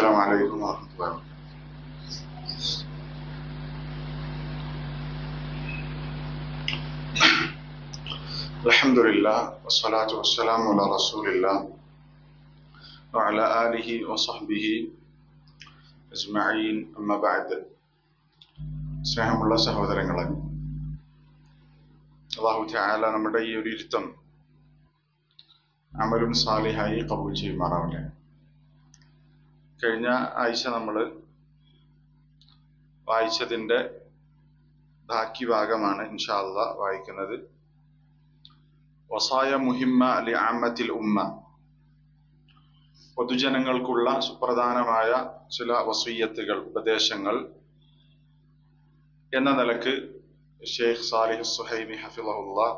السلام عليكم ورحمة الله وبركاته. الحمد لله والصلاة والسلام على رسول الله وعلى آله وصحبه أجمعين أما بعد. സ്നേഹമുള്ള സഹോദരങ്ങളെ, അല്ലാഹു തആല നമ്മുടെ ഈ ഒരു ഇരുത്തം അമലുൻ സാലിഹായി ഖബൂൽ ചെയ്യുമാറാവട്ടെ. കഴിഞ്ഞ ആഴ്ച നമ്മൾ വായിച്ചതിൻ്റെ ബാക്കി ഭാഗമാണ് ഇൻഷാ അല്ലാഹ് വായിക്കുന്നത്. വസായ മുഹിമ്മ ലി ആമത്തിൽ ഉമ്മ, പൊതുജനങ്ങൾക്കുള്ള സുപ്രധാനമായ ചില വസിയ്യത്തുകൾ, ഉപദേശങ്ങൾ എന്ന നിലക്ക് ഷെയ്ഖ് സാലിഹ് സുഹൈമി ഹഫിളഹുല്ലാഹ്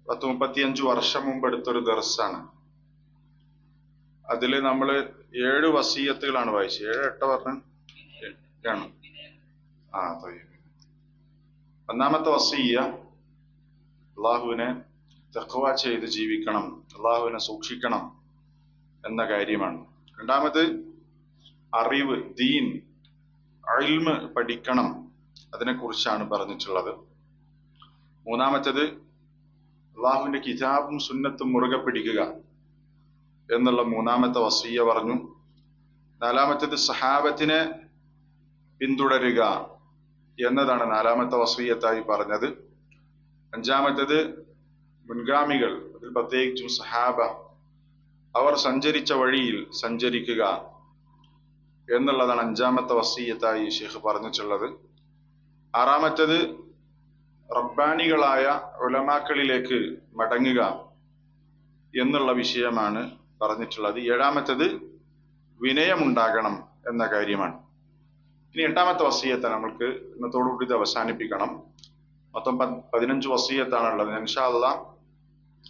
35 വർഷം മുമ്പ് എടുത്തൊരു ദർസാണ്. അതിൽ നമ്മൾ 7 വസിയ്യത്തുകളാണ് വായിച്ചത്. 7-8 പറഞ്ഞാണ്. ഒന്നാമത്തെ വസിയ്യ അള്ളാഹുവിനെ തഖ്വ ചെയ്ത് ജീവിക്കണം, അള്ളാഹുവിനെ സൂക്ഷിക്കണം എന്ന കാര്യമാണ്. രണ്ടാമത് അറിവ്, ദീൻ, ഇൽമ് പഠിക്കണം, അതിനെക്കുറിച്ചാണ് പറഞ്ഞിട്ടുള്ളത്. മൂന്നാമത്തേത് അള്ളാഹുവിന്റെ കിതാബും സുന്നത്തും മുറുകെ പിടിക്കുക എന്നുള്ള മൂന്നാമത്തെ വസിയ്യ പറഞ്ഞു. നാലാമത്തേത് സഹാബത്തിനെ പിന്തുടരുക എന്നതാണ് നാലാമത്തെ വസിയ്യത്തായി പറഞ്ഞത്. അഞ്ചാമത്തേത് മുൻഗാമികൾ, അതിൽ പ്രത്യേകിച്ചും സഹാബ, അവർ സഞ്ചരിച്ച വഴിയിൽ സഞ്ചരിക്കുക എന്നുള്ളതാണ് അഞ്ചാമത്തെ വസിയ്യത്തായി ഷെയ്ഖ് പറഞ്ഞിട്ടുള്ളത്. ആറാമത്തേത് റബ്ബാനികളായ ഉലമാക്കളിലേക്ക് മടങ്ങുക എന്നുള്ള വിഷയമാണ് പറഞ്ഞിട്ടുള്ളത്. ഏഴാമത്തേത് വിനയമുണ്ടാകണം എന്ന കാര്യമാണ്. ഇനി എട്ടാമത്തെ വസിയ്യത്ത് നമ്മൾക്ക് ഇന്നത്തോടുകൂടി ഇത് അവസാനിപ്പിക്കണം. മൊത്തം 15 വസിയ്യത്താണുള്ളത്. ഇൻഷാ അല്ലാഹ്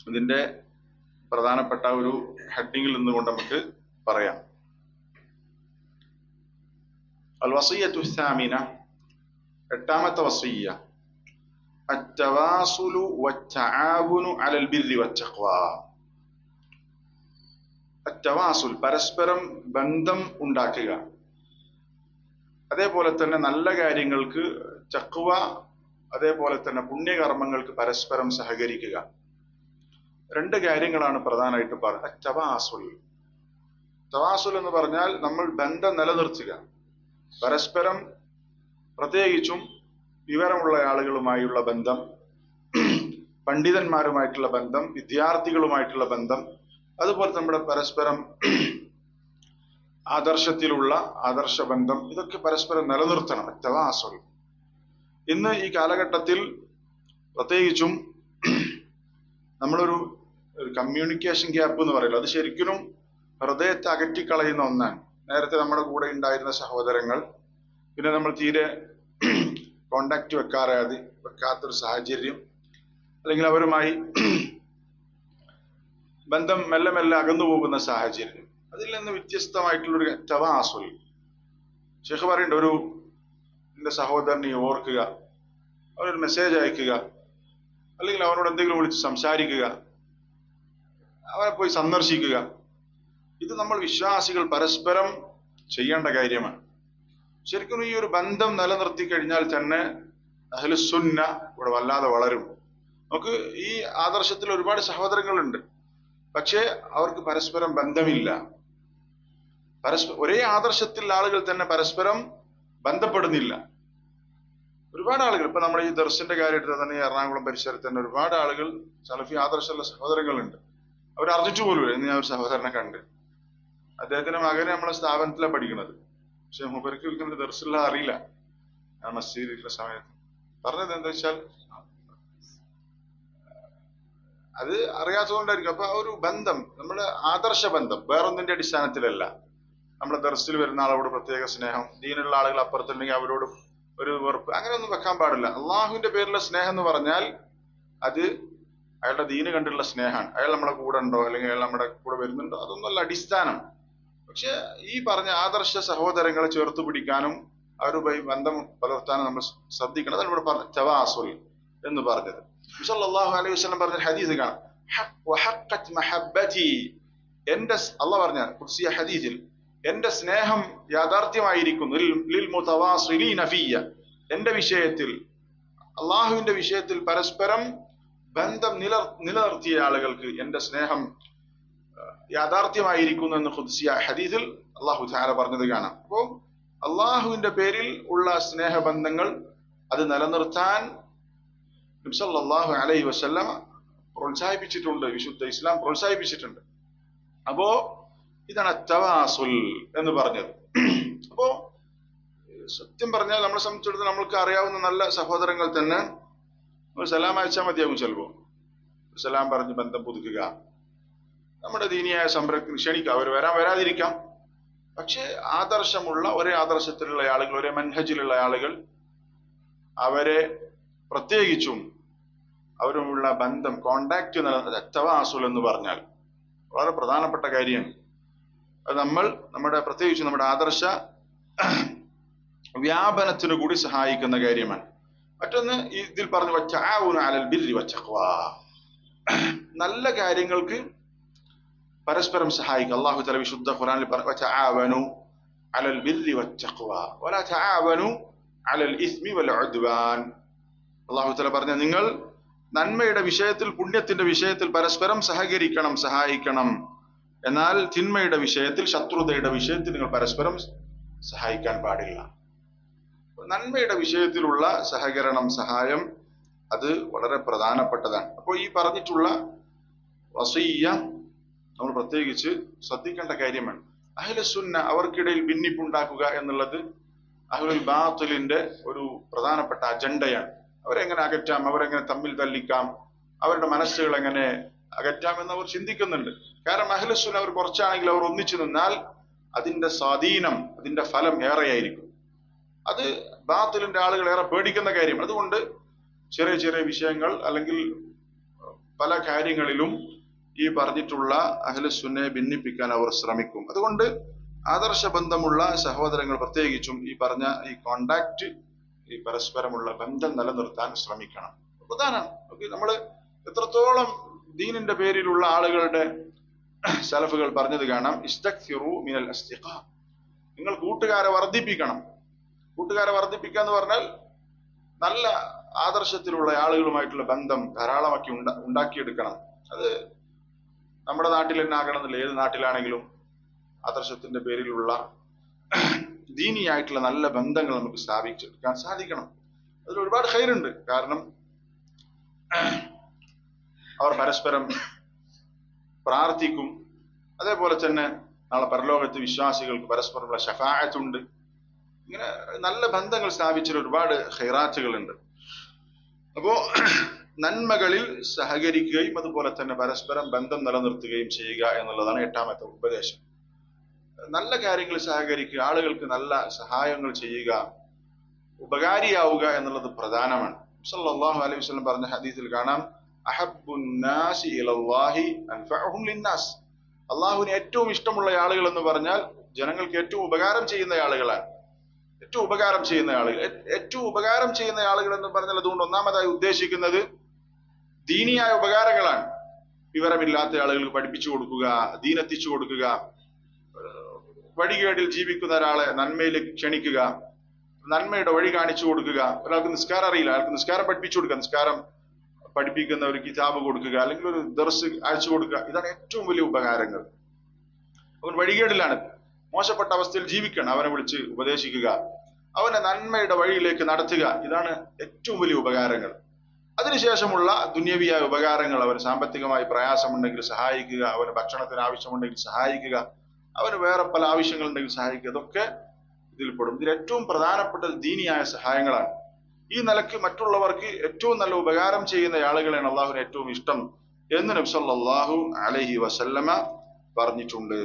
ഇതിന്റെ പ്രധാനപ്പെട്ട ഒരു ഹെഡിങ്ങിൽ നിന്നുകൊണ്ട് നമുക്ക് പറയാം. അൽ വസിയ്യത്തു الثامنة, എട്ടാമത്തെ വസിയ്യ التواصل والتعاون على البر والتقوى. التواصل പരസ്പരം ബന്ധം ഉണ്ടാക്കുക, അതേപോലെ തന്നെ നല്ല കാര്യങ്ങൾക്ക് തഖ്വ, അതേപോലെ തന്നെ പുണ്യകർമ്മങ്ങൾക്ക് പരസ്പരം സഹകരിക്കുക. 2 കാര്യങ്ങളാണ് പ്രധാനമായിട്ട് പറയുന്നത്. തവാസുൽ, തവാസുൽ എന്ന് പറഞ്ഞാൽ നമ്മൾ ബന്ധം നിലനിർത്തുക, പരസ്പരം, പ്രത്യേകിച്ചും വിവരമുള്ള ആളുകളുമായുള്ള ബന്ധം, പണ്ഡിതന്മാരുമായിട്ടുള്ള ബന്ധം, വിദ്യാർത്ഥികളുമായിട്ടുള്ള ബന്ധം, അതുപോലെ നമ്മുടെ പരസ്പരം ആദർശത്തിലുള്ള ആദർശ ബന്ധം, ഇതൊക്കെ പരസ്പരം നിലനിർത്തണം. തവാസുൽ ഇന്ന് ഈ കാലഘട്ടത്തിൽ പ്രത്യേകിച്ചും നമ്മളൊരു കമ്മ്യൂണിക്കേഷൻ ഗ്യാപ്പ് എന്ന് പറയുന്നത്, അത് ശരിക്കും ഹൃദയത്തെ അകറ്റിക്കളയുന്ന ഒന്നാണ്. നേരത്തെ നമ്മുടെ കൂടെ ഉണ്ടായിരുന്ന സഹോദരങ്ങൾ പിന്നെ നമ്മൾ തീരെ കോണ്ടാക്ട് വെക്കാത്തൊരു സാഹചര്യം, അല്ലെങ്കിൽ അവരുമായി ബന്ധം മെല്ലെ മെല്ലെ അകന്നു പോകുന്ന സാഹചര്യം, അതിൽ നിന്ന് വ്യത്യസ്തമായിട്ടുള്ളൊരു തവാസുൽ. ഷെയ്ഖ് പറയേണ്ട ഒരു എന്റെ സഹോദരനെ ഓർക്കുക, അവരൊരു മെസ്സേജ് അയക്കുക, അല്ലെങ്കിൽ അവരോട് എന്തെങ്കിലും വിളിച്ച് സംസാരിക്കുക, അവരെ പോയി സന്ദർശിക്കുക. ഇത് നമ്മൾ വിശ്വാസികൾ പരസ്പരം ചെയ്യേണ്ട കാര്യമാണ്. ശരിക്കും ഈ ഒരു ബന്ധം നിലനിർത്തി കഴിഞ്ഞാൽ തന്നെ അഹ്ലുസുന്ന ഇവിടെ വല്ലാതെ വളരും. നമുക്ക് ഈ ആദർശത്തിൽ ഒരുപാട് സഹോദരങ്ങളുണ്ട്, പക്ഷേ അവർക്ക് പരസ്പരം ബന്ധമില്ല. ഒരേ ആദർശത്തിൽ ആളുകൾ തന്നെ പരസ്പരം ബന്ധപ്പെടുന്നില്ല. ഒരുപാട് ആളുകൾ, ഇപ്പൊ നമ്മുടെ ഈ ദർസിന്റെ കാര്യം എടുത്താൽ തന്നെ എറണാകുളം പരിസരത്ത് തന്നെ ഒരുപാട് ആളുകൾ സലഫി ആദർശമുള്ള സഹോദരങ്ങളുണ്ട്. അവർ അറിഞ്ഞിട്ട് പോലും. എന്ന് ഞാൻ ഒരു സഹോദരനെ കണ്ട്, അദ്ദേഹത്തിന്റെ മകനെ നമ്മളെ സ്ഥാപനത്തിലാണ് പഠിക്കുന്നത്, പക്ഷെ മൂപ്പർക്ക് വിളിക്കുന്ന ദർസില്ല അറിയില്ല. ഞാൻ മസ്ജിദിലുള്ള സമയത്ത് പറഞ്ഞത് എന്താ വെച്ചാൽ അത് അറിയാത്തതുകൊണ്ടായിരിക്കും. അപ്പൊ ആ ഒരു ബന്ധം, നമ്മുടെ ആദർശ ബന്ധം വേറൊന്നിന്റെ അടിസ്ഥാനത്തിലല്ല. നമ്മുടെ ദർസിൽ വരുന്ന ആളോട് പ്രത്യേക സ്നേഹം, ദീനുള്ള ആളുകൾ അപ്പുറത്തുണ്ടെങ്കിൽ അവരോട് ഒരു വെറുപ്പ്, അങ്ങനെയൊന്നും വെക്കാൻ പാടില്ല. അള്ളാഹുവിന്റെ പേരിലുള്ള സ്നേഹം എന്ന് പറഞ്ഞാൽ അത് അയാളുടെ ദീന് കണ്ടുള്ള സ്നേഹമാണ്. അയാൾ നമ്മുടെ കൂടെ ഉണ്ടോ അല്ലെങ്കിൽ അയാൾ നമ്മുടെ കൂടെ വരുന്നുണ്ടോ, അതൊന്നുമല്ല അടിസ്ഥാനം. പക്ഷെ ഈ പറഞ്ഞ ആദർശ സഹോദരങ്ങളെ ചേർത്ത് പിടിക്കാനും അവരുമായി ബന്ധം പുലർത്താനും നമ്മൾ ശ്രദ്ധിക്കണം. അതാണ് ഇവിടെ പറഞ്ഞ തവാസുൽ എന്ന് പറഞ്ഞത്. സല്ലല്ലാഹു അലൈഹി വസല്ലം പറഞ്ഞ ഹദീസ് കാണാം, വഹഖത് മഹബ്ബതി അള്ളാഹ് പറഞ്ഞ ഖുദ്സിയ ഹദീസിൽ എന്റെ സ്നേഹം യാഥാർത്ഥ്യമായിരിക്കുന്നു ലിൽ മുതവാസിലീന ഫിയ്യ, എന്റെ വിഷയത്തിൽ, അള്ളാഹുവിന്റെ വിഷയത്തിൽ പരസ്പരം ബന്ധം നിലനിർത്തിയ ആളുകൾക്ക് എന്റെ സ്നേഹം യാഥാർത്ഥ്യമായിരിക്കുന്നു എന്ന് ഖുദ്സിയ ഹദീസിൽ അള്ളാഹു തആല പറഞ്ഞത് കാണാം. അപ്പോ അള്ളാഹുവിന്റെ പേരിൽ ഉള്ള സ്നേഹബന്ധങ്ങൾ അത് നിലനിർത്താൻ നബി സല്ലല്ലാഹു അലൈഹി വസല്ലം പ്രോത്സാഹിപ്പിച്ചിട്ടുണ്ട്, വിശുദ്ധ ഇസ്ലാം പ്രോത്സാഹിപ്പിച്ചിട്ടുണ്ട്. അപ്പോ ഇതാണ് തവാസുൽ എന്ന് പറഞ്ഞത്. അപ്പോ സത്യം പറഞ്ഞാൽ നമ്മളെ സംബന്ധിച്ചിടത്തോളം നമ്മൾക്ക് അറിയാവുന്ന നല്ല സഹോദരങ്ങൾ തന്നെ ഒരു സലാം അയച്ചാൽ മതിയാകും. ചിലപ്പോ സലാം പറഞ്ഞ് ബന്ധം പുതുക്കുക, നമ്മുടെ ദീനിയായ സംരംഭത്തിന് ക്ഷണിക്കുക. അവർ വരാതിരിക്കാം, പക്ഷെ ആദർശമുള്ള ഒരേ ആദർശത്തിലുള്ള ആളുകൾ, ഒരേ മൻഹജിലുള്ള ആളുകൾ, അവരെ പ്രത്യേകിച്ചും അവരുമുള്ള ബന്ധം, കോണ്ടാക്ട് തവാസുൽ എന്ന് പറഞ്ഞാൽ വളരെ പ്രധാനപ്പെട്ട കാര്യമാണ്. അത് പ്രത്യേകിച്ച് നമ്മുടെ ആദർശ വ്യാപനത്തിനു കൂടി സഹായിക്കുന്ന കാര്യമാണ്. മറ്റൊന്ന് ഇതിൽ പറഞ്ഞു വതആവുന അലൽ ബിർരി വത്തഖ്വാ, നല്ല കാര്യങ്ങൾക്ക് പരസ്പരം സഹായിക്കുക. അല്ലാഹു തആല വിശുദ്ധ ഖുർആനിൽ പറഞ്ഞു വതആവനു അലൽ ബിർരി വത്തഖ്വാ വലാ തആവനു അലൽ ഇസ്മി വൽ ഉദ്വാൻ. അല്ലാഹു തആല പറഞ്ഞു നിങ്ങൾ നന്മയുടെ വിഷയത്തിൽ, പുണ്യത്തിന്റെ വിഷയത്തിൽ പരസ്പരം സഹകരിക്കണം, സഹായിക്കണം. എന്നാൽ തിന്മയുടെ വിഷയത്തിൽ, ശത്രുതയുടെ വിഷയത്തിൽ നിങ്ങൾ പരസ്പരം സഹായിക്കാൻ പാടില്ല. നന്മയുടെ വിഷയത്തിലുള്ള സഹകരണം, സഹായം അത് വളരെ പ്രധാനപ്പെട്ടതാണ്. അപ്പോൾ ഈ പറഞ്ഞിട്ടുള്ള വസിയ്യ നമ്മൾ പ്രത്യേകിച്ച് ശ്രദ്ധിക്കേണ്ട കാര്യമാണ്. അഹ്ലുസുന്ന അവർക്കിടയിൽ ഭിന്നിപ്പുണ്ടാക്കുക എന്നുള്ളത് അഹ്ലുൽ ബാത്തിലിന്റെ ഒരു പ്രധാനപ്പെട്ട അജണ്ടയാണ്. അവരെങ്ങനെ അകറ്റാം, അവരെങ്ങനെ തമ്മിൽ തല്ലിക്കാം, അവരുടെ മനസ്സുകൾ എങ്ങനെ അകറ്റാം എന്നവർ ചിന്തിക്കുന്നുണ്ട്. കാരണം അഹ്ലുസുന്ന അവർ കുറച്ചാണെങ്കിൽ അവർ ഒന്നിച്ചു നിന്നാൽ അതിന്റെ സ്വാധീനം, അതിന്റെ ഫലം ഏറെയായിരിക്കും. അത് ബാത്തിലിന്റെ ആളുകൾ ഏറെ പേടിക്കുന്ന കാര്യം. അതുകൊണ്ട് ചെറിയ ചെറിയ വിഷയങ്ങൾ അല്ലെങ്കിൽ പല കാര്യങ്ങളിലും ഈ പറഞ്ഞിട്ടുള്ള അഹ്ലുസുന്നയെ ഭിന്നിപ്പിക്കാൻ അവർ ശ്രമിക്കും. അതുകൊണ്ട് ആദർശ ബന്ധമുള്ള സഹോദരങ്ങൾ പ്രത്യേകിച്ചും ഈ പറഞ്ഞ ഈ കോണ്ടാക്ട്, ഈ പരസ്പരമുള്ള ബന്ധം നിലനിർത്താൻ ശ്രമിക്കണം. പ്രധാനം നമ്മൾ എത്രത്തോളം ദീനിന്റെ പേരിലുള്ള ആളുകളുടെ സലഫുകൾ പറഞ്ഞത് കാണാം, ഇസ്തക്സിറു മിനൽ അസ്തിഖാ, നിങ്ങൾ കൂട്ടുകാരെ വർദ്ധിപ്പിക്കണം. കൂട്ടുകാരെ വർദ്ധിപ്പിക്കുക എന്ന് പറഞ്ഞാൽ നല്ല ആദർശത്തിലുള്ള ആളുകളുമായിട്ടുള്ള ബന്ധം ധാരാളമാക്കി ഉണ്ടാക്കിയെടുക്കണം. അത് നമ്മുടെ നാട്ടിൽ തന്നെ ആകണമെന്നില്ല, ഏത് നാട്ടിലാണെങ്കിലും ആദർശത്തിന്റെ പേരിലുള്ള ദീനിയായിട്ടുള്ള നല്ല ബന്ധങ്ങൾ നമുക്ക് സ്ഥാപിച്ചെടുക്കാൻ സാധിക്കണം. അതിൽ ഒരുപാട് ഖൈറുണ്ട്. കാരണം അവർ പരസ്പരം പ്രാർത്ഥിക്കും. അതേപോലെ തന്നെ നാളെ പരലോകത്ത് വിശ്വാസികൾക്ക് പരസ്പരമുള്ള ശഫാഅത്തുണ്ട്. ഇങ്ങനെ നല്ല ബന്ധങ്ങൾ സ്ഥാപിച്ച ഒരുപാട് ഖൈറാത്തുകളുണ്ട്. അപ്പോ നന്മകളിൽ സഹകരിക്കുകയും അതുപോലെ തന്നെ പരസ്പരം ബന്ധം നിലനിർത്തുകയും ചെയ്യുക എന്നുള്ളതാണ് 8ാമത്തെ ഉപദേശം. നല്ല കാര്യങ്ങൾ സഹകരിക്കുക, ആളുകൾക്ക് നല്ല സഹായങ്ങൾ ചെയ്യുക, ഉപകാരിയാവുക എന്നുള്ളത് പ്രധാനമാണ്. സല്ലല്ലാഹു അലൈഹി വസല്ലം പറഞ്ഞ ഹദീസിൽ കാണാം, അഹബ്ബുന്നാസി ഇലല്ലാഹി അൻഫഅഹും ലിന്നാസ്. അള്ളാഹുവിന് ഏറ്റവും ഇഷ്ടമുള്ള ആളുകൾ എന്ന് പറഞ്ഞാൽ ജനങ്ങൾക്ക് ഏറ്റവും ഉപകാരം ചെയ്യുന്ന ആളുകളാണ്. ഏറ്റവും ഉപകാരം ചെയ്യുന്ന ആളുകൾ, ഏറ്റവും ഉപകാരം ചെയ്യുന്ന ആളുകൾ എന്ന് പറഞ്ഞാൽ അതുകൊണ്ട് ഒന്നാമതായി ഉദ്ദേശിക്കുന്നത് ദീനിയായ ഉപകാരങ്ങളാണ്. വിവരമില്ലാത്ത ആളുകൾക്ക് പഠിപ്പിച്ചു കൊടുക്കുക, ദീനെത്തിച്ചു കൊടുക്കുക, വഴികേടിൽ ജീവിക്കുന്ന ഒരാളെ നന്മയിലേക്ക് ക്ഷണിക്കുക, നന്മയുടെ വഴി കാണിച്ചു കൊടുക്കുക. ഒരാൾക്ക് നിസ്കാരം അറിയില്ല, അയാൾക്ക് നിസ്കാരം പഠിപ്പിച്ചു കൊടുക്കുക, നിസ്കാരം പഠിപ്പിക്കുന്ന ഒരു കിതാബ് കൊടുക്കുക, അല്ലെങ്കിൽ ഒരു ദർസ് അയച്ചു കൊടുക്കുക. ഇതാണ് ഏറ്റവും വലിയ ഉപകാരങ്ങൾ. അവൻ വഴികേടിലാണ്, മോശപ്പെട്ട അവസ്ഥയിൽ ജീവിക്കണം, അവനെ വിളിച്ച് ഉപദേശിക്കുക, അവനെ നന്മയുടെ വഴിയിലേക്ക് നടത്തുക. ഇതാണ് ഏറ്റവും വലിയ ഉപകാരങ്ങൾ. അതിനുശേഷമുള്ള ദുന്യവിയായ ഉപകാരങ്ങൾ, അവന് സാമ്പത്തികമായി പ്രയാസമുണ്ടെങ്കിൽ സഹായിക്കുക, അവന് ഭക്ഷണത്തിന് ആവശ്യമുണ്ടെങ്കിൽ സഹായിക്കുക, അവന് വേറെ പല ആവശ്യങ്ങളുണ്ടെങ്കിൽ സഹായിക്കുക. ഇതൊക്കെ ഇതിൽപ്പെടും. ഇതിൽ ഏറ്റവും പ്രധാനപ്പെട്ടത് ദീനിയായ സഹായങ്ങളാണ്. ഈ നിലയ്ക്ക് മറ്റുള്ളവർക്ക് ഏറ്റവും നല്ല ഉപകാരം ചെയ്യുന്ന ആളുകളെയാണ് അള്ളാഹുവിന് ഏറ്റവും ഇഷ്ടം എന്ന് നബി സല്ലല്ലാഹു അലൈഹി വസല്ലമ പറഞ്ഞിട്ടുണ്ട്.